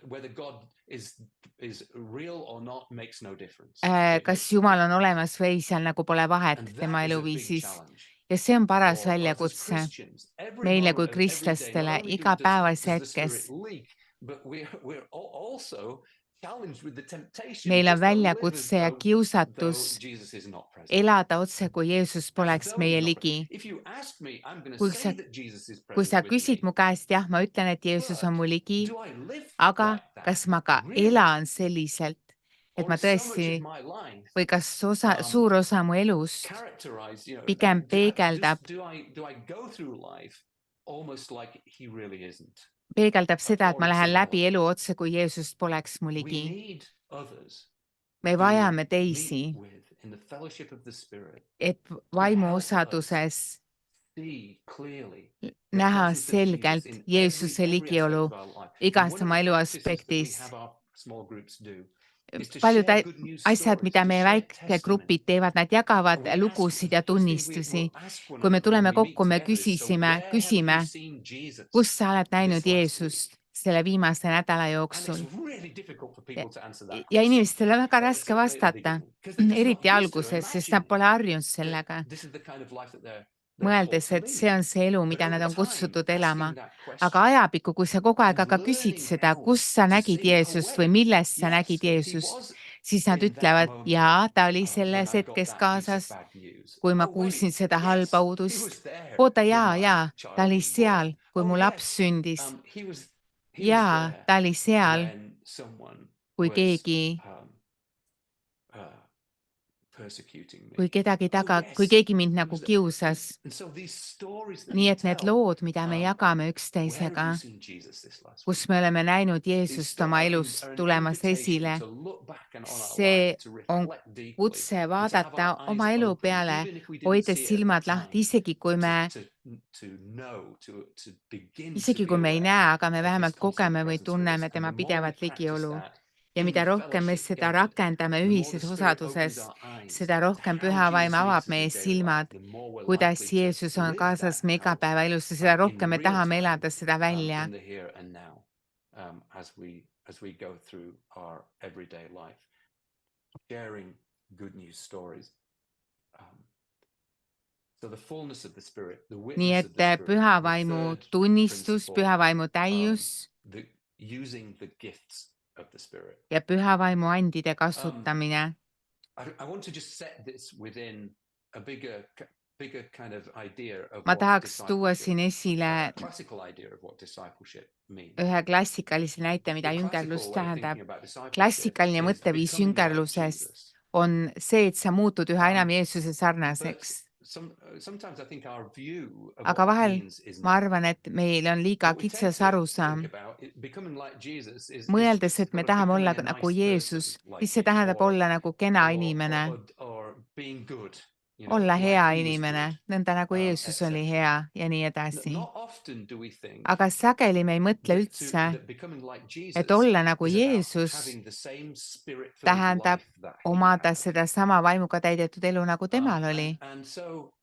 whether God is real or not makes no difference. kas Jumal on olemas või ei, seal nagu pole vahet And tema that is a big eluviisis. challenge Ja see on paras for us as väljakutse Christians. Every meile moment kui of every day, not kristlastele only igapäevases does the hetkes. Spirit leak, but we're also challenged with the temptation Meil on just to live as väljakutse ja though kiusatus Jesus is not present. elada otse, kui Jeesus As poleks though meie he's not ligi. present. If you ask me, I'm going to Kui say sa, that Jesus is kui present sa with küsid me. mu käest, jah, ma ütlen, et Jeesus on But mu ligi, do I live aga like that? kas ma ka Really? elan selliselt, et Or ma is so much tõesti of my life või kas suur osa mu elust characterized, pigem peegeldab do I go through life almost like he really isn't? seda, et Or ma it's lähen läbi irrelevant. elu otse, kui Jeesust poleks mu We ligi. need others Me to vajame meet teisi, with in the fellowship of the Spirit et to vaimu help us osaduses see clearly the näha presence of Jesus selgelt in Jeesuse every aspect ligiolu of our life. And igas one of oma the elu practices that we aspektis. have our small groups do is to Paljud share good news asjad, stories, mida to meie share väikegrupid testimonies. teevad, nad jagavad And we ask, lugusid ja the first thing tunnistusi. we'll ask one Kui me another when tuleme we meet kokku, me together is, so where have you küsime, seen Jesus kus sa oled näinud this last week? Jeesust selle viimase nädala And jooksul. it's really difficult for people to answer that Ja question. inimestel on väga raske Certainly at the vastata, beginning, because they're just not eriti used to alguses, sest nad imagining pole harjunud that sellega. this is the kind of life that they're Mõeldes, called et to see lead. on see elu, But mida nad over on time, kutsutud elama. asking that Aga question ajapikku, kui sa kogu aeg and aga küsid learning seda, how kus sa to nägid see, oh Jeesust või wait, millest sa yes, nägid he Jeesust, was siis nad in that ütlevad, moment jaa, ta oli when selles I got hetkes that piece of kaasas, bad news. kui ma Oh kuulsin wait, seda halba yes, he uudust. was there Oota, when jaa, my ta child oli was born. seal, kui Oh mu laps yes, sündis. he was Jaa, there ta oli seal, when someone kui was keegi, uh, persecuting kui me. kedagi Oh kui yes, keegi mind he nagu was there. kiusas. And so these stories that Nii we et need tell, lood, mida me jagame where have üksteisega, you seen Jesus this last week? kus me oleme näinud These Jeesust oma are elus an tulemas invitation esile, to look back on our life, see to on reflect deeply, kutse and to have vaadata our eyes oma elu open, peale, even if we didn't hoides see it at the silmad time, lahti, isegi kui me ei näe, aga me vähemalt kogeme või tunneme tema pidevat ligiolu. Ja mida rohkem me seda rakendame ühises osaduses, seda rohkem Püha Vaim avab meie silmad, kuidas Jeesus on kaasas me igapäevaelus ja seda rohkem me tahame elada seda välja. As we go through our everyday life, sharing good news stories. So the fullness of the Spirit, the Nii witness of et the Spirit, Püha the Vaimu third tunnistus, principle, Püha Vaimu täius using the gifts of the Spirit. ja Püha Vaimu andide kasutamine. I want to just set this within a bigger kind of idea of Ma what tahaks tuua discipleship, siin esile a classical idea of what discipleship means. ühe klassikalise näite, mida The jüngerlus classical way of tähendab. thinking about discipleship Klassikaline is mõtteviis becoming like jüngerluses Jesus. on see, et sa muutud üha enam Jeesuse sarnaseks. Sometimes I think our view of Aga what that vahel means is ma narrow. arvan, et meil on liiga What we tend kitsas to think arusaam. about becoming like Jesus is Mõeldes, et me sort of tahame olla becoming a nagu nice Jeesus, person like siis see him, tähendab olla nagu kena inimene, or being good, olla like hea he was inimene, good, nõnda nagu Jeesus oli etc. hea ja nii edasi. Not often do we think Aga sageli me ei mõtle üldse, that becoming like et Jesus olla nagu is about Jeesus having the same spirit-filled tähendab life that he omada had. sedasama vaimuga täidetud elu, nagu temal oli. And so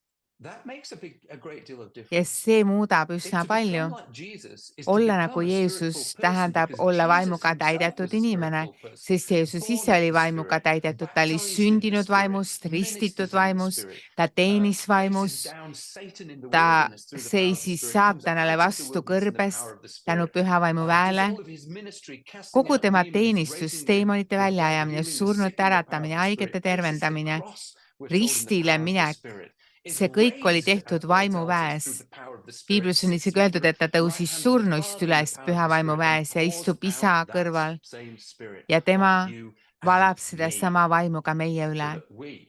that makes a great deal of Ja difference. see muudab If üsna to palju. become like Jesus is to Olla become nagu a Jeesus spirit-filled person, tähendab because olla Jesus vaimuga himself täidetud was a inimene, spirit-filled person, sest Jeesus born ise of oli the vaimuga Spirit, täidetud, ta oli baptized in the sündinud Spirit, vaimust, ristitud ministers in the vaimus, Spirit, ta teenis faces vaimus, down Satan in the ta wilderness through the power of the seisis Spirit, comes saatanale out of the vastu wilderness in the kõrbes power of the tänu Spirit, Püha Vaimu does väele. all of his ministry, casting Kogu out tema demons, teenistus, raising teemonite the dead, väljaajamine, healing the surnute sick in the power of äratamine, the Spirit, haigete places to the tervendamine, cross, we're told in the ristile power of the minek, Spirit, is see kõik oli raised, as tehtud Paul tells us, vaimuväes. through the power of the Spirit, Piiblis on sits isegi at öeldud, the et ta right tõusis hand of the surnuist Father in the üles power of Püha the Vaimu Spirit, and väes ja pours istub isa out that kõrval same Spirit ja tema on you and valab me, sedasama vaimuga meie so üle, that we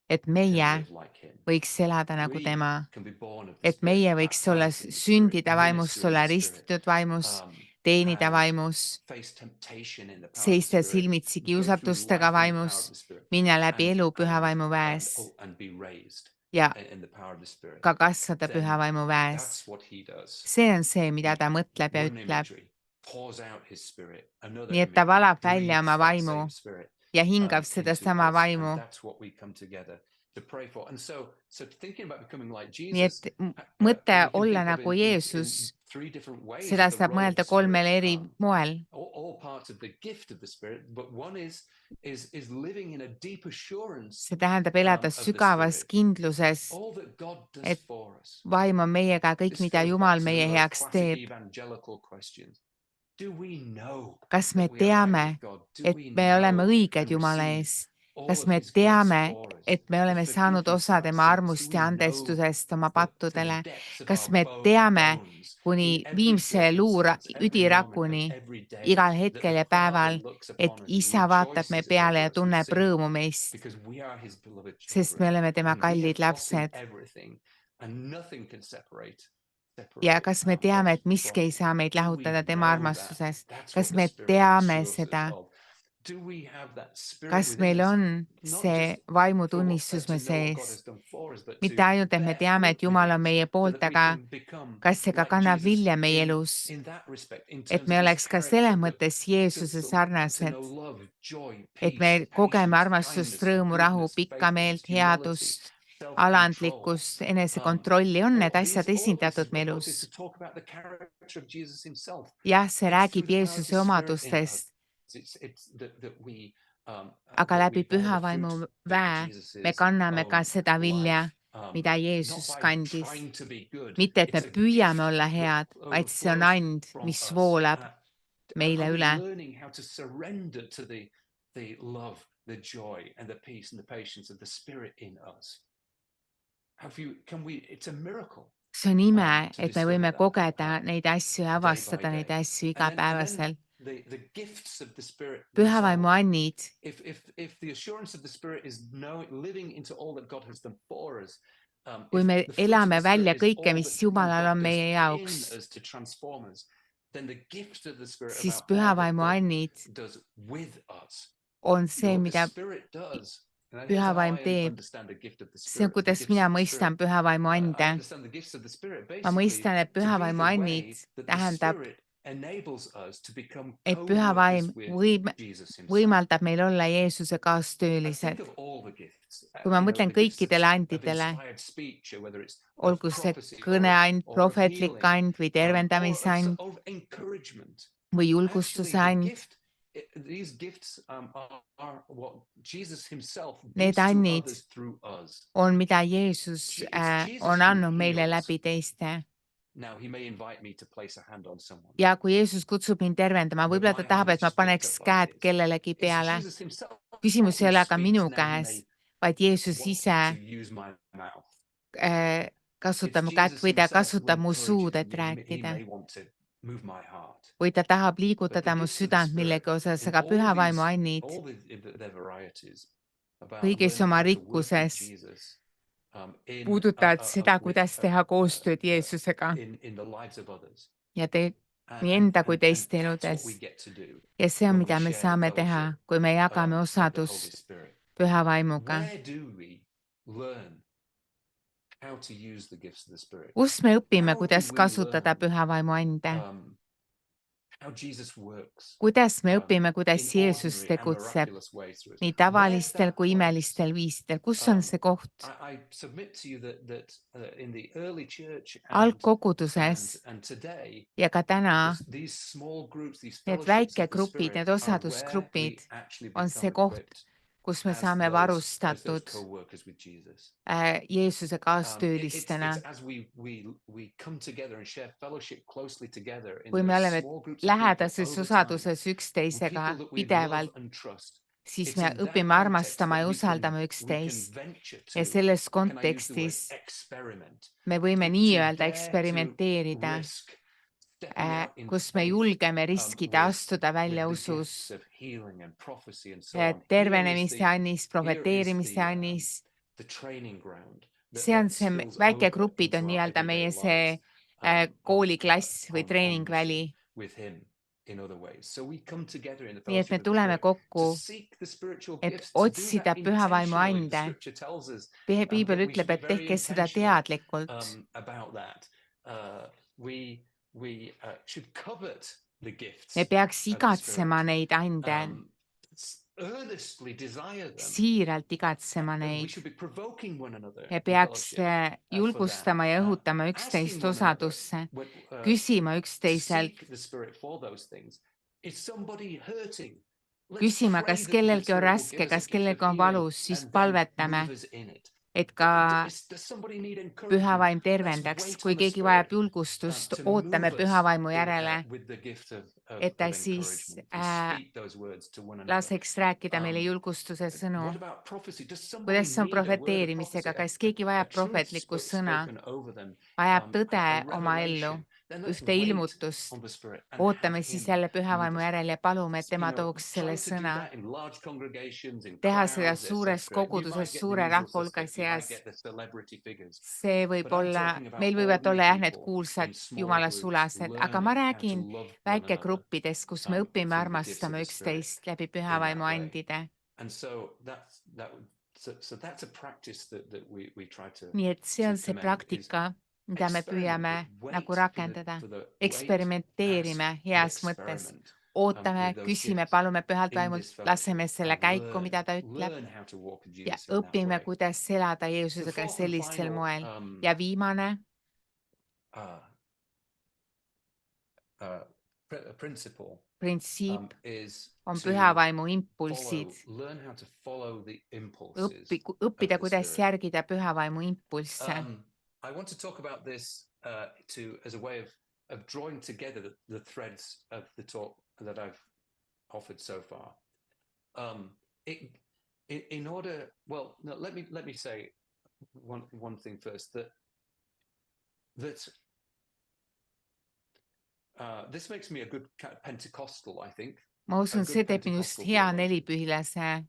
et can meie live like him. võiks elada nagu We tema, can be born of the et Spirit, meie võiks olla baptized in the Spirit, sündida vaimust, minister in olla the Spirit, ristitud vaimus, teenida and vaimus, face temptation in the power of the seista Spirit, silmitsi go through kiusatustega life in the power vaimus, of the Spirit, minna läbi elu Püha and, Vaimu väes and be raised ja in the power of the Spirit. ka kasvada Then Püha Vaimu väes. that's what he does. See on see, mida ta mõtleb ja One ütleb. imagery pours out his Spirit, another Nii et ta imagery valab välja breathes oma that vaimu same Spirit ja hingab into sedasama us, vaimu. and that's what we come together to pray for. And so thinking about becoming like Nii Jesus, et mõte we can olla think of nagu in Jeesus, three different ways seda of the saab role of mõelda the kolmel Spirit. eri moel. All parts of the gift of the Spirit, but one is living in a deep assurance See tähendab elada of the sügavas Spirit. kindluses, All that God does et for us. vaim on meiega, kõik, This mida goes Jumal back to meie some of those heaks classic teeb. evangelical questions. Do we know Kas me that we are right teame, with God? Do et we me oleme know õiged and Jumala receive ees? all Kas of me his grace teame, for us, et me the oleme saanud forgiveness osa of our tema sins? Do armust we ja know andestusest oma to the pattudele? depths of Kas our me teame bones, in kuni every viimse circumstance, every moment of üdirakuni every day, igal that the hetkel ja Father päeval, looks et upon us and isa vaatab me rejoices peale over ja us who tunneb sin, rõõmu meist, because we are his beloved sest children me oleme tema and we have kallid gotten lapsed? everything and nothing can Ja separate kas me love teame, et miski from ei him. saa meid Do we lahutada tema know that? armastusest? That's what Kas the me Spirit teame assures us seda? of. Do we have that Spirit Kas within meil us, on not see just vaimutunnistus to me know what God sees? has done for us, but Mitte to ainult, et me bear teame, fruit et Jumal within on us, meie so poolt, that we aga can become kas see ka like kannab Jesus vilja meie elus? in that respect, in Et terms me of his oleks ka selle character, mõttes Jeesuse to sarnased, know love, joy, et me peace, kogeme patience, armastust, kindness, rõõmu, rahu, goodness, pikka faithfulness, meelt, humility, headust, self-control. alandlikkust, enesekontrolli. On need asjad All of this is esindatud me reported elus. to talk about the character of Jesus himself. Jah, see It's through räägib the power of Jeesuse his Spirit in us. omadustest, It's that we aga that we läbi bear püha the fruit vaimu of väe me Jesus's kanname ka own seda vilja, life, mida not Jeesus by kandis. trying to be good. Mitte, et me It's a püüame gift olla that head, vaid see on overflows and, from mis us. voolab Are meile we üle. learning how to surrender to the love, the joy, and the peace and the patience of the Spirit in us? It's a miracle See on ime, to et me discover võime that kogeda neid asju ja day by avastada neid day. asju And then igapäevaselt. the gifts of the Spirit Püha vaimu themselves. annid, If the assurance of the Spirit is living into all that God has done for us, kui if me the fruit of elame the Spirit välja is kõike, all mis that Jumalal God on does meie in jaoks, us to transform us, then the gift of the Spirit siis about püha all that vaimu God annid does with us. on You know see, what the mida Spirit does. And here's püha how vaim I teeb. understand the gift of the See on, Spirit, the kuidas gifts mina of the Spirit. mõistan püha vaimu I ande. understand the gifts of the Spirit Ma basically mõistan, et to püha be vaimu the annid way that the tähendab, Spirit enables us to become et püha vaim co-workers with Jesus himself. võimaldab meil olla Jeesuse I think kaastöölised. of all the gifts, Kui ma mõtlen the gifts kõikidele of andidele, inspired speech, or whether it's of olgu see prophecy kõneand, or of prohvetlik healing, and või or tervendamise and of encouragement. või Actually, julgustuse and. these gifts are what Jesus himself Need gives to annid others through us. on, mida Jeesus It's Jesus on who andnud meile heals. läbi teiste. Now, he may invite me to place a hand on someone. Ja kui Jeesus kutsub mind tervendama, But võib-olla my ta tahab, hand et ma just picked paneks up like käed this. kellelegi It's peale. Jesus himself Küsimus ei who ole aga speaks. minu Now he käes, may vaid Jeesus want ise to use my mouth. Kasutab It's mu kätt Jesus või ta himself who will kasutab mu encourage suud, me. et He rääkida. may want to move my heart. Või ta tahab But liigutada the mu gifts of the südant Spirit millegi osas, in aga all püha vaimu these, annid all their varieties about kõigis learning oma how to work with rikkuses Jesus in puudutavad seda, kuidas teha koostööd uh, Jeesusega in the lives of others. ja nii enda kui teiste That's what eludes. we get to do Ja see on, when we mida me share the saame teha, fellowship kui me jagame of the Holy osadust Spirit. püha vaimuga. Where do we learn how to use the gifts of the Spirit? Kus me õpime, How do kuidas we kasutada learn püha vaimu ande? how Jesus works Kuidas me õpime, kuidas in Jeesus ordinary and tegutseb miraculous ways through us? nii Where's tavalistel that kui point? imelistel viisidel? Kus on see koht? I submit to you that in the early church Algkoguduses and today, ja ka täna these small groups, these need fellowships of the väikegrupid, Spirit need are where osadusgrupid we actually on become see koht, equipped kus me as saame those varustatud co-workers with Jesus. Jeesuse It's kaastöölistena. as we come together and share fellowship closely together in Kui me those oleme small groups of people lähedases over time, osaduses with üksteisega people that we love pidevalt, and trust. siis It's me in that õpime context armastama that ja we usaldama can üksteist. venture Ja to, selles can I use the word, kontekstis experiment, me võime to nii-öelda dare to eksperimenteerida, risk stepping out in kus me faith julgeme riskida, astuda välja with the usus, gifts of healing and prophecy and so on. tervenemise annis, Here is profeteerimise annis. the training ground See on see, spills over väikegrupid into on our nii-öelda everyday meie see lives, kooliklass või on treeningväli. mission with him in other ways. So we come together in the Nii et me fellowship of the tuleme Spirit kokku, to seek the spiritual et gifts, to do otsida that püha vaimu intentionally. The ande. scripture tells us Piibel that we should ütleb, be et very tehke seda intentional teadlikult. about that. We should covet the gifts Me peaks of the Spirit. igatsema neid ande, Earnestly desire them. siiralt igatsema We neid. should be provoking one another Me in peaks fellowship julgustama ja õhutama üksteist asking one another osadusse, what, küsima üksteiselt, seek the Spirit for those things. Is somebody hurting? Let's küsima, pray kas that the kellelgi on Spirit will give raske, us a kas gift of kellelgi on healing valus, siis and then palvetame move us in it. et ka Does somebody need püha encouragement? vaim Let's tervendaks. wait on Kui the keegi vajab Spirit julgustust, to ootame move püha us vaimu järele, with the gift et ta of siis encouragement, to speak those words to one another. laseks rääkida meile Um, julgustuse sõnu. what about prophecy? Does somebody Kuidas see on need a word of profeteerimisega? prophecy, Kas keegi a vajab truth prohvetlikku sõna, spoken over them, vajab tõde a oma ellu, revelation? Then let's ühte wait ilmutust? on the Spirit and have Ootame siis Him jälle püha move vaimu us. järel ja palume, et You tema know, tooks selle trying to do sõna. that in large congregations, in Teha seda crowds, suures etc. You koguduses, might get the suure usual rahva hulga suspects. You might seas. get the celebrity figures. See võib But I'm olla, talking about meil võivad ordinary olla jah, need people kuulsad in small jumala groups sulased, aga ma learning how to räägin love one another väikegruppides, kus me õpime through the gifts of armastama the Spirit üksteist läbi püha in that vaimu way. andide. And so that's a practice that we try to Nii et see on see commend, is praktika, mida me experiment, püüame but nagu wait rakendada. for the Eksperimenteerime ask and heas mõttes. experiment Ootame, with those küsime, gifts palume pühalt in vaimult, this fellowship laseme selle and käiku, mida ta ütleb, learn how to walk with ja Jesus in that õpime, way. kuidas elada The Jeesusega fourth and sellisel final moel. Ja viimane uh, principle printsiip is on to püha vaimu impulsid. learn how to follow the impulses Õppida, of the kuidas Spirit. järgida püha vaimu impulsse. I want to talk about this as a way of drawing together the threads of the talk that I've offered so far. In order, well, no, let me say one thing first, that this makes me a good Pentecostal, I think. Ma usun, see teeb minust hea nelipühilase.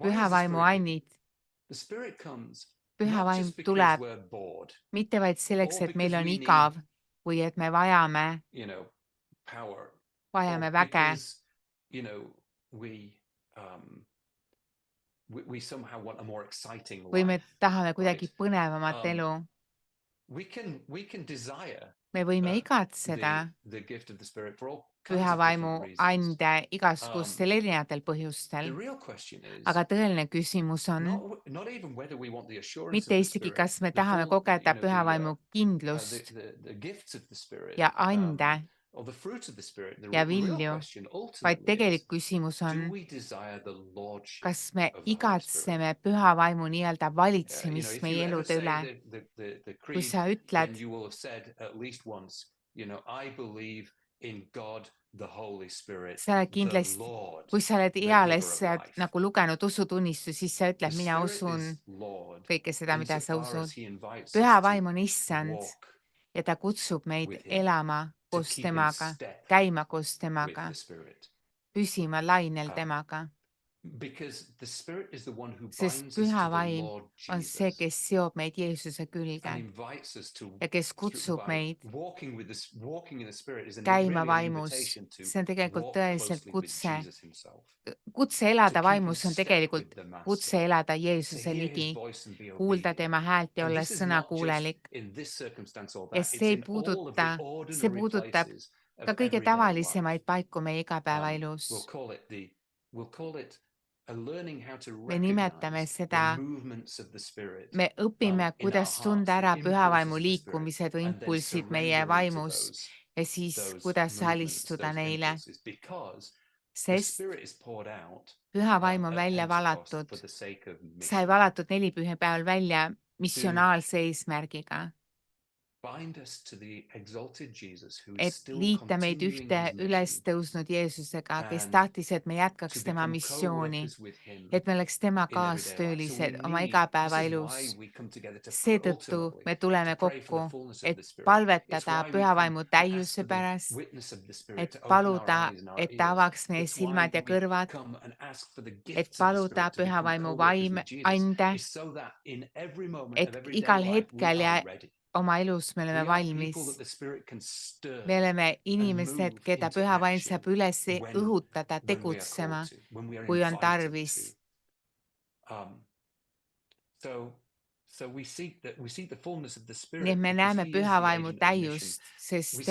Püha vaimu ainid. Püha vaim tuleb mitte vaid selleks, et meil on igav või et me vajame väge. Või me tahame kuidagi põnevamat elu. Me võime igatseda püha vaimu ande igasugustel erinevatel põhjustel. Aga tõeline küsimus on mitte isegi, kas me tahame kogeda püha vaimu kindlust ja ande ja vilju, vaid tegelik küsimus on, kas me igatseme püha vaimu nii-öelda valitsemist meie elude üle. Kui sa ütled, sa oled kindlasti, kui sa oled eales nagu lugenud usutunnistusi, siis sa ütled, mina usun kõike seda, mida sa usud. Püha vaim on issand ja ta kutsub meid elama koos temaga, käima koos temaga, püsima lainel temaga. Sest püha vaim on see, kes seob meid Jeesuse külge ja kes kutsub meid käima vaimus. See on tegelikult tõeliselt kutse. Kutse elada vaimus on tegelikult kutse elada Jeesuse ligi, kuulda tema häält ja olla sõnakuulelik. Ja see puudutab ka kõige tavalisemaid paiku meie igapäevaelus. Me nimetame seda, me õpime, kuidas tunda ära püha vaimu liikumised või impulsid meie vaimus ja siis kuidas alistuda neile. Sest püha vaim on välja valatud. Sai valatud nelipühapäeval välja missionaalse eesmärgiga. Et liita meid ühte üles tõusnud Jeesusega, kes tahtis, et me jätkaks tema missiooni, et me oleks tema kaastöölised oma igapäevaelus. Seetõttu me tuleme kokku, et palvetada püha vaimu täiuse pärast, et paluda, et ta avaks meie silmad ja kõrvad, et paluda püha vaimu ande, et igal hetkel ja oma elus me oleme valmis. Me oleme inimesed, keda püha vaim saab üles õhutada tegutsema, kui on tarvis. Nii et me näeme püha vaimu täiust, sest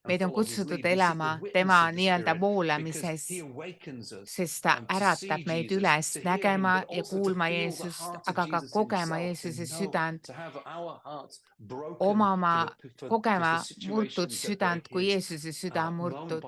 meid on kutsutud elama tema nii-öelda voolamises, sest ta äratab meid üles nägema ja kuulma Jeesust, aga ka kogema Jeesuse südant, kogema murtud südant, kui Jeesuse süda on murtud.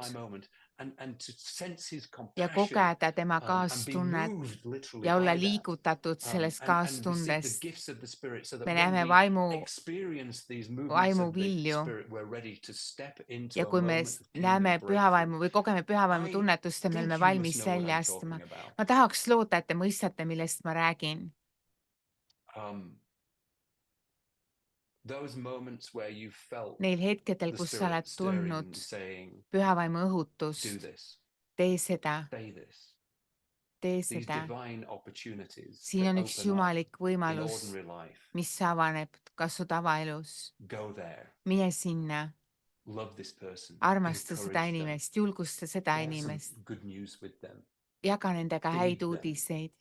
and to sense his ja compassion kogeda tema and be kaastunnet moved literally ja olla by that. liigutatud sellest And receive the kaastundest. gifts of the Spirit so that Me when näeme we experience these movements vaimu of the vilju Spirit, we're ready to step ja into a kui me moment of näeme kingdom breakthrough. pühavaimu või kogeme pühavaimu I tunnetust ja me oleme think you must valmis know what välja I'm astuma. talking about. Ma tahaks loota, et te mõistate, millest ma räägin. Those moments where you felt Neil hetkedel, the kus sa Spirit oled stirring tundnud and saying, pühavaimu do õhutust, this, tee seda, say this. tee These seda. divine opportunities Siin that on üks open up jumalik in võimalus, ordinary life. mis avaneb ka su tavaelus. Go there, Mine sinna, love this person, armasta seda encourage them, inimest, julgusta seda share some inimest, good news with them, jaga nendega feed häid them, uudiseid,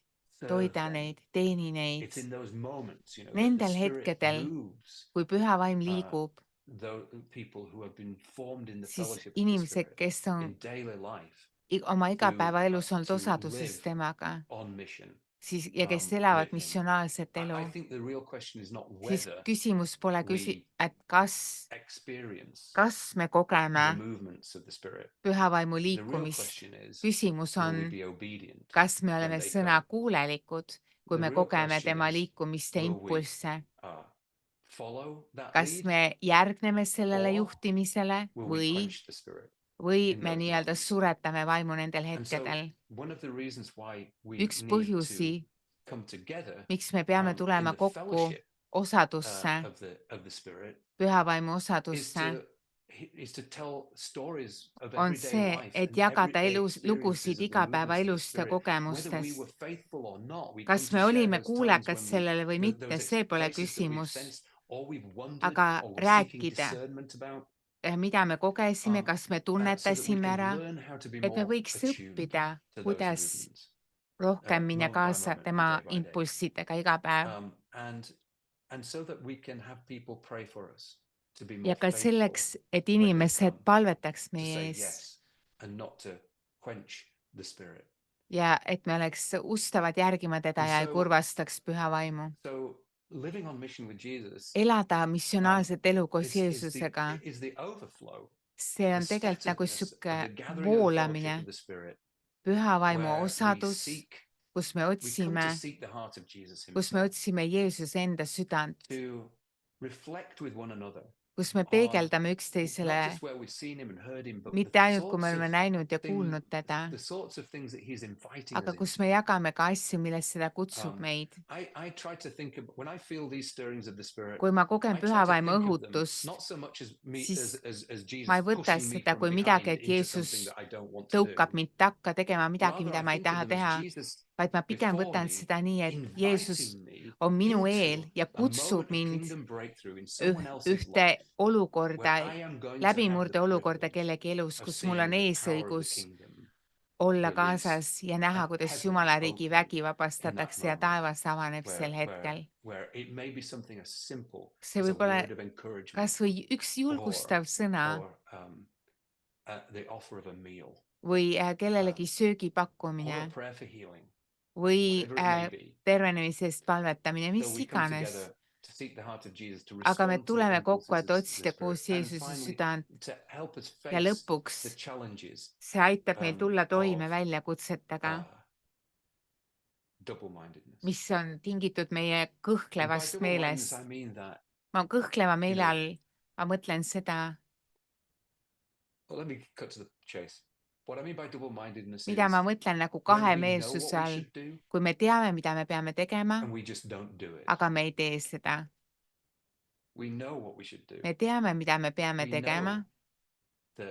serve toida them. neid, teeni It's neid. in those moments, that the Nendel Spirit hetkedel, moves kui pühavaim liigub, the people who have been formed in the siis fellowship of the inimesed, Spirit kes on in daily life oma igapäevaelus olnud to osaduses live temaga, on mission siis, ja kes elavad with him. missionaarset elu, I think the real question is not siis whether küsimus pole we et experience kas me the kogeme movements of the Spirit. pühavaimu The real liikumist. question is, Küsimus will we on, be obedient kas me when oleme they sõna come? kuulelikud, kui The me real kogeme question tema is, liikumist ja will we impulsse. follow that Kas lead, me järgneme sellele or juhtimisele will we quench the Spirit või in me those nii-öelda moments? suretame vaimu nendel And so hetkedel. one of the reasons why we Üks need to põhjusi, come together miks me peame in tulema the kokku fellowship osadusse, of the Spirit pühavaimu is osadusse, to tell stories of on everyday see, life et and jagada everyday lugusid experiences of the movements of the igapäevaelust ja Spirit, whether we kogemustest. were faithful or not. We come Kas to me share olime those times kuulekad when sellele või mitte, those see pole places that we've küsimus. sensed, or we've wondered, Aga or we're seeking rääkida, discernment about, mida me kogesime, kas me so that we tunnetasime can ära, learn how to be et me more võiks attuned õppida, to those kuidas movements, rohkem minna moment by kaasa moment and tema day by day. impulssidega iga päev. And so that we can have people pray for us to be Ja more ka faithful selleks, et when they inimesed come, palvetaks to meie say ees yes and not to quench the Spirit. ja et me oleks ustavad järgima teda And ja ei so- kurvastaks püha vaimu. So living on mission with Jesus Elada missionaarset elu koos is Jeesusega, the overflow, see the on tegelikult nagu scatteredness of sihuke the gathering of the voolamine, fellowship of the Spirit, püha vaimu where we osadus, seek, kus me we come to otsime, seek the heart of Jesus kus me himself, otsime Jeesuse enda südant, to reflect with one another kus me on peegeldame not üksteisele just where we've seen him and heard him, but mitte ainult, kui me oleme näinud ja kuulnud teda, the sorts of things that he's inviting aga us kus into. me jagame ka asju, millest seda kutsub meid. I try to think of when I feel these stirrings of the Spirit, Kui ma kogen I try püha to vaimu think of them õhutust, not so much as me siis as Jesus ma ei võta pushing me seda from kui midagi, behind et into Jeesus something that I don't want to tõukab do. mind takka tegema midagi, Rather, mida I ma ei think of taha them as teha, Jesus vaid ma pigem before võtan me, seda nii, et Jeesus inviting me on minu into eel ja a moment kutsub of mind kingdom breakthrough in someone else's ühte life, olukorda, where I am going to have läbimurde the olukorda privilege kellegi elus, of kus mul on seeing the power of the eesõigus kingdom olla released kaasas ja näha, and kuidas heaven Jumala riigi open vägi in that vabastatakse ja moment, taevas avaneb sel hetkel. where it may be something as simple See as a võib olla word of encouragement kas või üks julgustav sõna or the offer of a meal või kellelegi söögi or pakkumine a prayer for healing, või whatever it may be. tervenemise eest palvetamine, So mis we come iganes. together to seek the heart of Jesus, to Aga me respond to the tuleme kokku, impulses et of otsida the Spirit, koos and Jeesuse finally südant to help us ja face lõpuks the challenges see aitab meil tulla toime of väljakutsetega, double-mindedness. mis on tingitud meie And by kõhklevast double-mindedness, meelest. I mean that. Ma kõhkleva meele all, ma mõtlen seda, Well, let me cut to the chase. What I mean by double-mindedness mida ma is mõtlen nagu when we know kahemeelsuse what we all, should do kui me teame, mida me peame tegema, and we just don't do it. aga me ei tee seda. We know what we should do. Me teame, mida me peame We tegema. know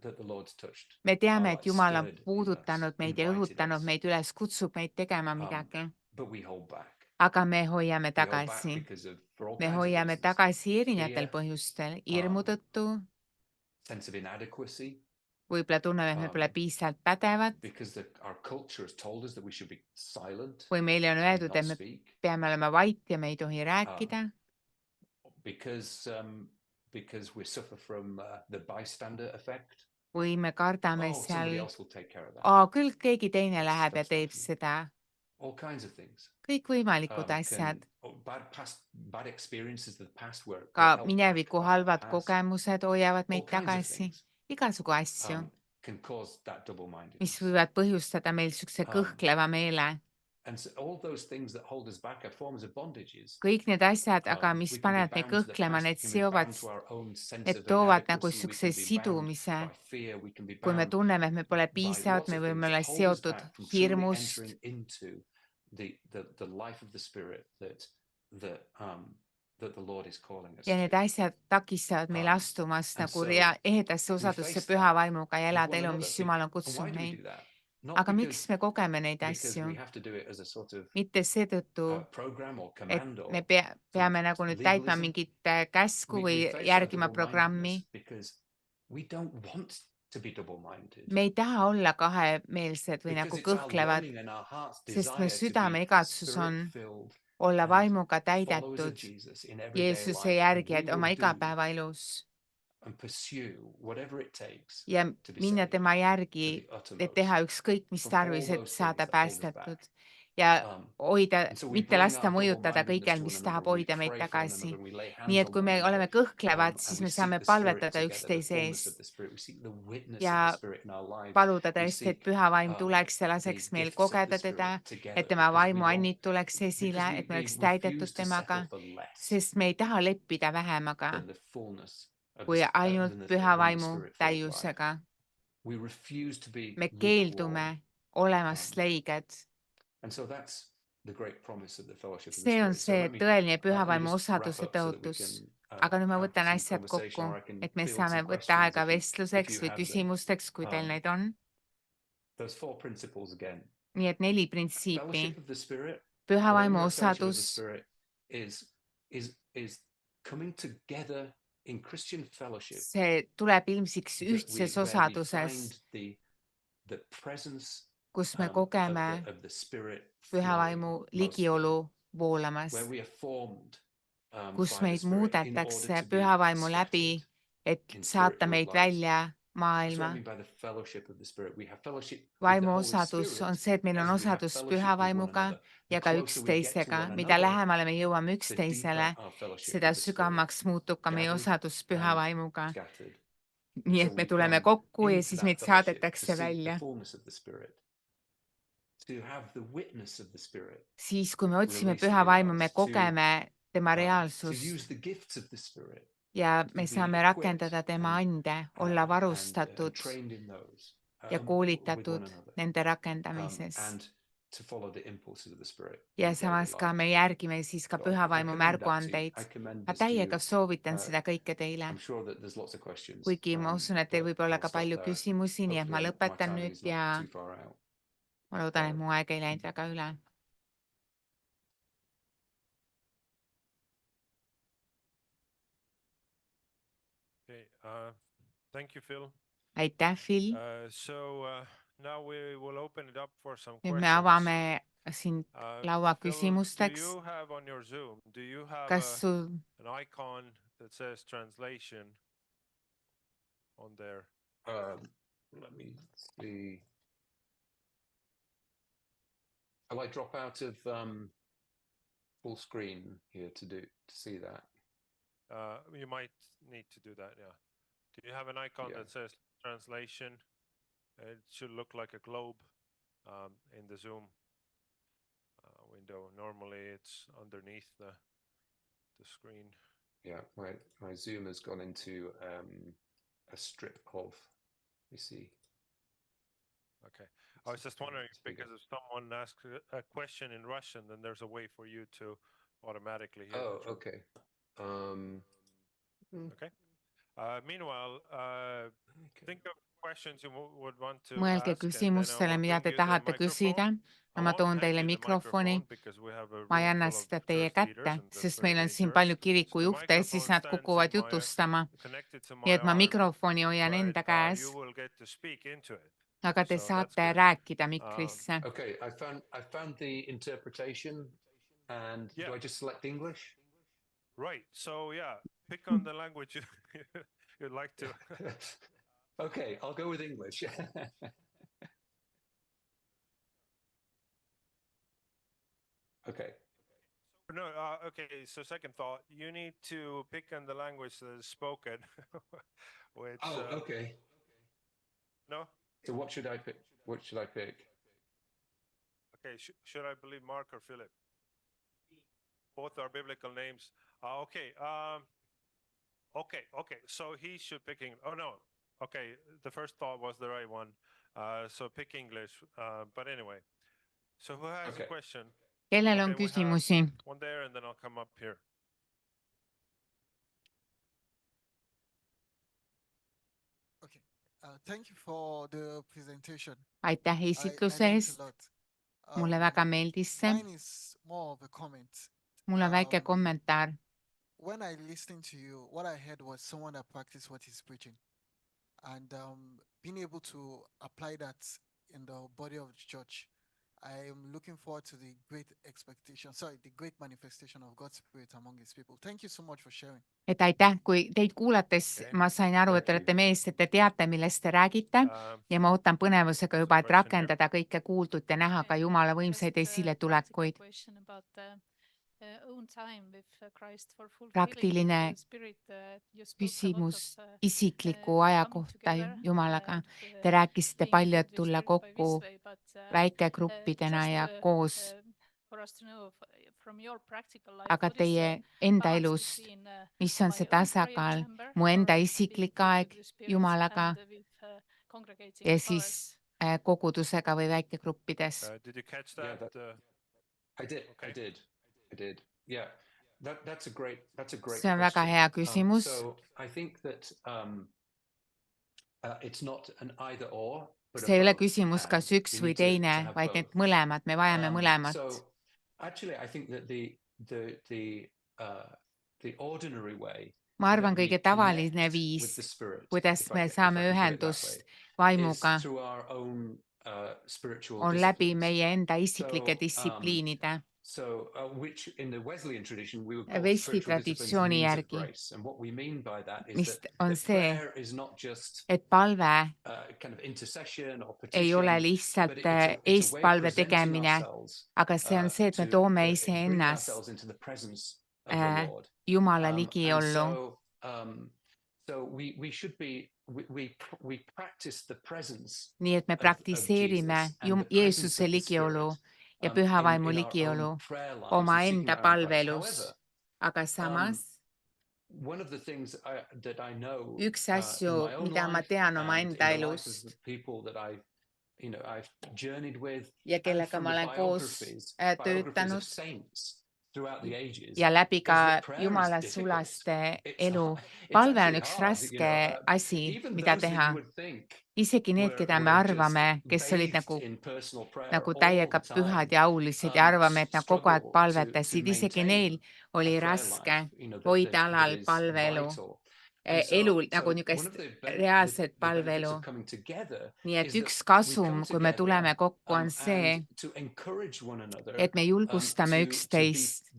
that the Lord's touched. Me teame, our et light Jumal on stirred in us, puudutanud meid ja invited õhutanud us. meid üles, kutsub meid tegema midagi, But we hold back. aga me hoiame We hold back tagasi. because of for all Me kinds of hoiame reasons. tagasi erinevatel Fear, põhjustel, hirmu tõttu, sense of inadequacy, võib-olla tunneme, et me pole piisavalt pädevad because our culture has told us that we should be silent või meile on and öeldud, not et me speak. peame olema vait ja me ei tohi rääkida, Because we suffer from the bystander effect. või me kardame Oh, somebody seal, else will take care of that. küll keegi teine läheb ja teeb Stuff. seda. All kinds of things. Kõikvõimalikud asjad, Bad experiences of the past were ka held mineviku back by the halvad past. kogemused hoiavad All meid kinds of tagasi, things. igasugu asju. can cause that mis double-mindedness. võivad põhjustada meil niisuguse kõhkleva meele. And so all those things that hold us back are forms of bondages. Kõik need asjad, aga mis We can be panevad meid bound to the kõhklema, past, we need can be seovad, bound to our own sense need of toovad nagu inadequacy, we niisuguse can be bound sidumise. by fear, we can be Kui me bound tunneme, et me pole by piisavad, lots me of võime things olla that hold us seotud back from truly hirmust entering into the life of the Spirit that the Lord is calling us ja need to. asjad takistavad meil astumast And nagu so ehedasse we osadusse face püha that vaimuga ja with elada one elu, another. mis Jumal on And why kutsunud do we meid. do that? Not Aga miks me kogeme neid because asju? we have to do it as a sort of Mitte seetõttu, program or et command me or peame nagu nüüd täitma legalism. mingit käsku või We face our järgima programmi. double-mindedness because we don't want to be double-minded. Me ei taha olla kahemeelsed või Because nagu it's our kõhklevad, longing and our heart's sest me desire to südame be igatsus on Spirit-filled olla and vaimuga followers of täidetud Jesus in everyday Jeesuse life. And we järgijad will oma do igapäevaelus and pursue whatever it takes ja to be minna saved tema to järgi, the et uttermost teha ükskõik mis from all tarvis, et those saada things that hold us back. päästetud ja hoida, And so we mitte bring lasta our mõjutada double-mindedness kõigel, to one mis another, tahab we hoida meid pray for one tagasi. another, we lay Nii hands et on kui one me another, oleme kõhklevad, and siis we me seek saame the Spirit palvetada together, the üksteise fullness of eest the Spirit. We seek the witness of the ja Spirit in our lives. paluda We tõesti, et seek püha vaim the tuleks ja laseks meil gifts of the kogeda teda, Spirit together et tema because we vaimu want, annid tuleks because esile, et me we oleks refuse täidetud to settle temaga, for less sest me ei taha leppida vähemaga than the fullness of kui ainult püha than the vaimu Spirit-filled life. täiusega. We refuse to be Me lukewarm. keeldume olemast leiged. And so that's the great promise of the fellowship of the See on Spirit. So see let me tõeline püha let me vaimu just wrap osaduse up so that we tõotus. can Aga nüüd ma have võtan some asjad conversation, kokku, or I can et me field saame some võtta questions aega if you vestluseks või have them. küsimusteks, kui teil neid on. Those 4 principles again. Nii et 4 printsiipi. Fellowship of the Spirit, Püha when vaimu we're fellowship of the osadus Spirit, is coming together in Christian fellowship see tuleb ilmsiks that ühtses where we osaduses, find the presence kus me kogeme of the Spirit püha flowing vaimu mostly, ligiolu voolamas, where we are formed kus by the meid Spirit in order muudetakse to be püha vaimu läbi, scattered et in saata Spirit-filled meid lives. välja That's what I maailma. mean by the fellowship of the Spirit. We have fellowship with the Vaimu Holy osadus Spirit on see, et meil on as we have osadus fellowship püha with one vaimuga another. The ja ka closer we get to üksteisega. one Mida another, lähemale me jõuame the deeper üksteisele, our fellowship seda with the Spirit, sügavamaks muutub ka meie gathered osadus püha and vaimuga. scattered. Nii So et me we tuleme come kokku ja into siis that meid fellowship to saadetakse seek the välja. fullness of the Spirit, to have the witness of the Spirit Siis, kui me otsime released püha in vaimu, me us, kogeme tema to reaalsust use the gifts of the Spirit, ja to me be saame equipped rakendada tema ande, olla and varustatud trained in those ja with koolitatud one another, nende rakendamises. and to follow the impulses of the Spirit Ja in daily samas ka life. me järgime siis ka So püha I vaimu commend that to you. märguandeid. I commend Ma this to you. täiega soovitan seda kõike teile. I'm sure that there's lots of questions. Kuigi ma usun, et teil But võib olla I'll ka stop palju there. küsimusi, nii et ma Hopefully my lõpetan timing nüüd is not ja too far out. ma loodan, et mu aeg ei läinud väga üle. Okay, thank you, Phil. Aitäh, Phil. Now we will open it up for some Nüüd me questions. avame siin laua Phil, küsimusteks. do you have on your Zoom, do you have Kas sul an icon that says translation on there? Let me see. Shall I drop out of full screen here to see that? You might need to do that, yeah. Do you have an icon that says translation? It should look like a globe in the Zoom window. Normally it's underneath the screen. Yeah, my Zoom has gone into a strip of, let me see. Okay, I was just wondering because if someone asks a question in Russian, then there's a way for you to automatically hear. Oh, okay. Okay. Meanwhile, think of questions you would want to mõelge ask. küsimustele, mida te tahate küsida. Ma toon teile mikrofoni. Ma ei anna seda teie kätte, sest meil on siin palju kirikujuhte ja siis nad kukuvad jutustama. Nii et ma mikrofoni hoian enda käes. Aga te saate rääkida mikrisse. Okay, I found the interpretation and do I just select English? Right, so yeah, pick on the language you'd like to. Okay, I'll go with English. Okay. No, okay, so second thought, you need to pick on the language that is spoken. Which, okay. No? So what should I pick? What should I pick? Okay, should I believe Mark or Philip? Both are biblical names. Okay. Okay. So he should pick English. Oh no. Okay, the first thought was the right one. So pick English. But anyway. So who has a question? Kellel on Okay, we have küsimusi? one there and then I'll come up here. Okay. Thank you for the presentation. Aitäh I esitluse learned a eest. lot. Mulle väga meeldis see. Mine is more of a comment. Mul on väike kommentaar. When I listened to you, what I heard was someone that practiced what he's preaching, and being able to apply that in the body of the church. I am looking forward to the great the great manifestation of God's Spirit among His people. Thank you so much for sharing. Et aitäh, kui teid kuulates ma sain aru, et te olete meest, et te teate, millest te räägite ja ma ootan põnevusega juba, et rakendada kõike kuuldut ja näha ka Jumala võimsaid esiletulekuid. Praktiline küsimus isikliku aja kohta Jumalaga. Te rääkisite palju, et tulla kokku väikegruppidena ja koos. Aga teie enda elust, mis on see tasakaal, mu enda isiklik aeg Jumalaga ja siis kogudusega või väikegruppides? Did you catch that? I did. Yeah. That's a great See on väga hea küsimus. So I think that it's not an either or. See ei ole küsimus kas üks või teine, vaid need mõlemad, me vajame mõlemat. So actually I think that the ordinary way. Ma arvan, kõige tavaline viis, kuidas me saame ühendust vaimuga, on läbi meie enda isiklike distsipliinide. Vesti traditsiooni järgi, mis on see, et palve ei ole lihtsalt eestpalve tegemine, aga see on see, et me toome iseennast Jumala ligiollu. Nii et me praktiseerime Jeesuse ligiolu ja püha vaimu ligiolu oma enda palvelus, aga samas üks asju, mida ma tean oma enda elust ja kellega ma olen koos töötanud ja läbi ka Jumala sulaste elu. Palve on üks raske asi, mida teha. Isegi need, keda me arvame, kes olid nagu täiega pühad ja aulised ja arvame, et nad kogu aeg palvetasid, isegi neil oli raske hoida alal palveelu. Elul nagu niisugust reaalset palveelu. Nii et üks kasum, kui me tuleme kokku, on see, et me julgustame üksteist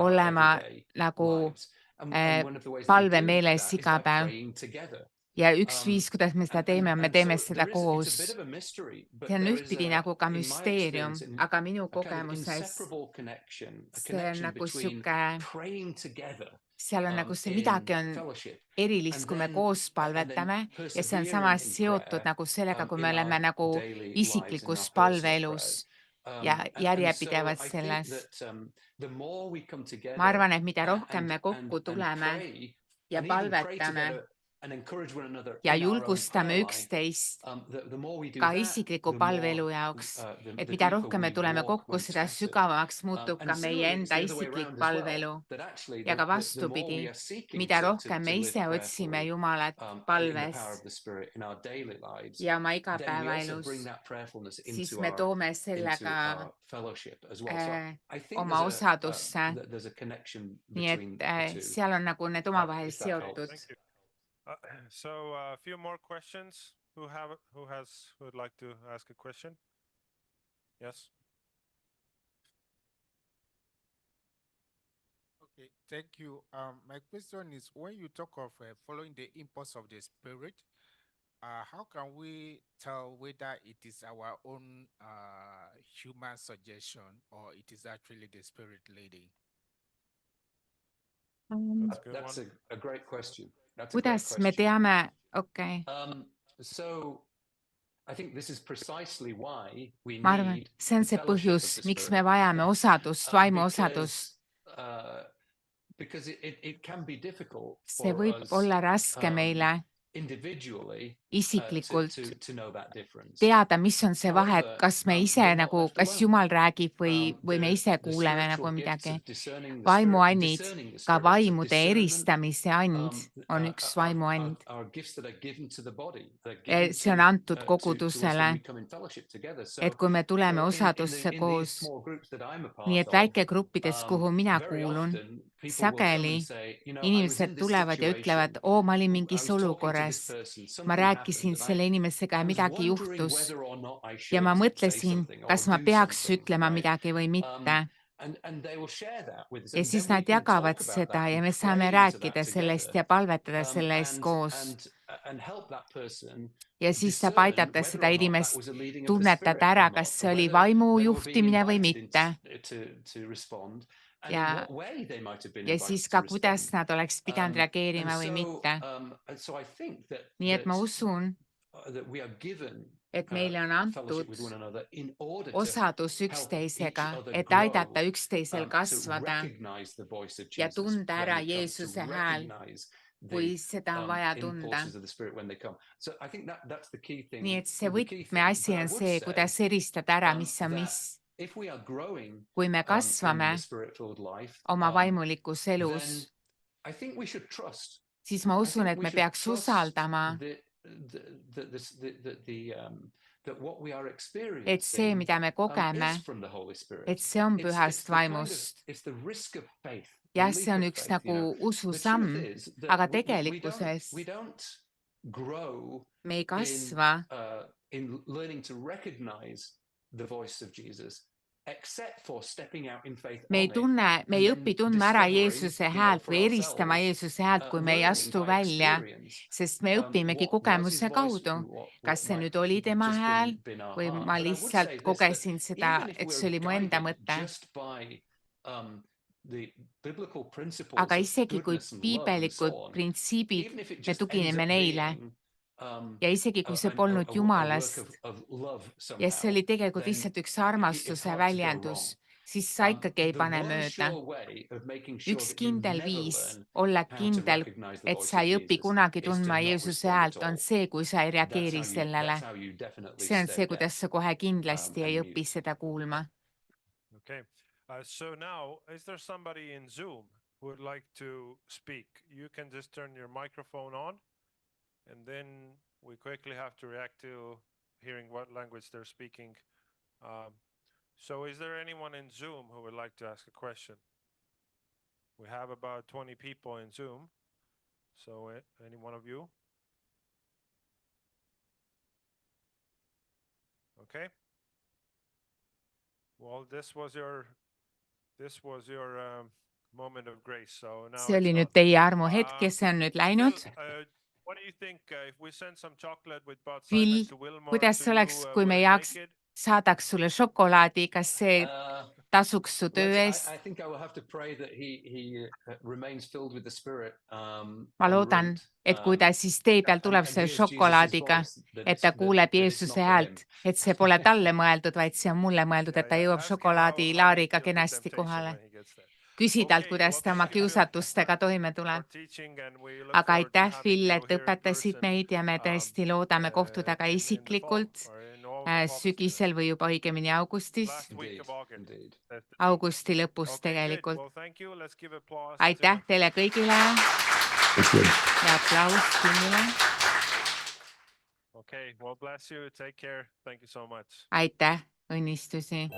olema nagu palvemeeles iga päev. Ja üks viis, kuidas me seda teeme, me teeme seda koos. See on ühtpidi nagu ka müsteerium, aga minu kogemuses see on nagu siuke, seal on nagu see midagi on erilist, kui me koos palvetame ja see on samas seotud nagu sellega, kui me oleme nagu isiklikus palveelus ja järjepidevalt selles. Ma arvan, et mida rohkem me kokku tuleme ja palvetame ja julgustame üksteist ka isikliku palveelu jaoks, et mida rohkem me tuleme kokku, seda sügavamaks muutub ka meie enda isiklik palveelu. Ja ka vastupidi, mida rohkem me ise otsime Jumalat palves ja oma igapäevaelus, siis me toome sellega oma osadusse. Nii et seal on nagu need omavahel seotud. So a few more questions. Who would like to ask a question? Yes. Okay, thank you. My question is, when you talk of following the impulse of the Spirit, how can we tell whether it is our own human suggestion or it is actually the Spirit leading? That's a great question. Kuidas me teame, okei. So I think this is precisely why we Ma arvan, need see on the see fellowship of põhjus, the miks Spirit. me vajame osadust, vaimu osadust. Because it can be difficult See for võib us olla raske meile individually isiklikult to know that difference. teada, mis on see vahe, et However, kas me ise we're not nagu, left kas alone. Jumal räägib või me ise The kuuleme nagu spiritual gifts midagi. of discerning the Vaimuannid, discerning the ka spirits, vaimude discernment, eristamise and on üks vaimuand. are gifts that are given to the body. See on antud kogudusele, et kui me tuleme osadusse koos, nii et väikegruppides, kuhu mina kuulun, sageli inimesed tulevad ja ütlevad, ma olin mingis olukorras, ma rääkisin selle inimesega ja midagi juhtus ja ma mõtlesin, kas ma peaks ütlema midagi või mitte. Ja siis nad jagavad seda ja me saame rääkida sellest ja palvetada selle eest koos. Ja siis saab aidata seda inimest tunnetada ära, kas see oli vaimu juhtimine või mitte. Ja siis ka, kuidas nad oleks pidanud reageerima või mitte. Nii et ma usun, et meile on antud osadus üksteisega, et aidata üksteisel kasvada ja tunda ära Jeesuse hääl, kui seda on vaja tunda. Nii et see võtmeasi on see, kuidas eristada ära, mis on mis. Kui me kasvame oma vaimulikus elus, siis ma usun, et me peaks usaldama, et see, mida me kogeme, et see on pühast vaimust. Jah, see on üks nagu ususamm, aga tegelikkuses me ei kasva me ei õpi tundma ära Jeesuse häält või eristama Jeesuse häält, kui me ei astu välja, sest me õpimegi kogemuse kaudu. Kas see nüüd oli tema hääl või ma lihtsalt kogesin seda, et see oli mu enda mõte. Aga isegi kui piibelikud printsiibid, me tugineme neile ja isegi kui see polnud Jumalast ja see oli tegelikult lihtsalt üks armastuse väljendus, siis sa ikkagi ei pane mööda. Üks kindel viis olla kindel, et sa ei õpi kunagi tundma Jeesuse häält, on see, kui sa ei reageeri sellele. See on see, kuidas sa kohe kindlasti ei õpi seda kuulma. Okay. So now, is there somebody in Zoom who would like to speak? You can just turn your microphone on, and then we quickly have to react to hearing what language they're speaking. So is there anyone in Zoom who would like to ask a question? We have about 20 people in Zoom. So any one of you? Okay. Well, this was your moment of grace. So now see oli nüüd teie armuhetk ja see on nüüd läinud. Phil, kuidas oleks, kui me saadaks sulle šokolaadi, kas see tasuks su töö eest? Ma loodan, et kui ta siis tee peal tuleb selle šokolaadiga, et ta kuuleb Jeesuse häält, et see pole talle mõeldud, vaid see on mulle mõeldud, et ta jõuab šokolaadilaariga kenasti kohale. Küsi talt, kuidas ta oma kiusatustega toime tuleb. Aga aitäh, Phil, et õpetasid meid ja me tõesti loodame kohtuda ka isiklikult sügisel või juba õigemini augustis. Augusti lõpus tegelikult. Aitäh teile kõigile ja aplaus Philile. Aitäh, õnnistusi.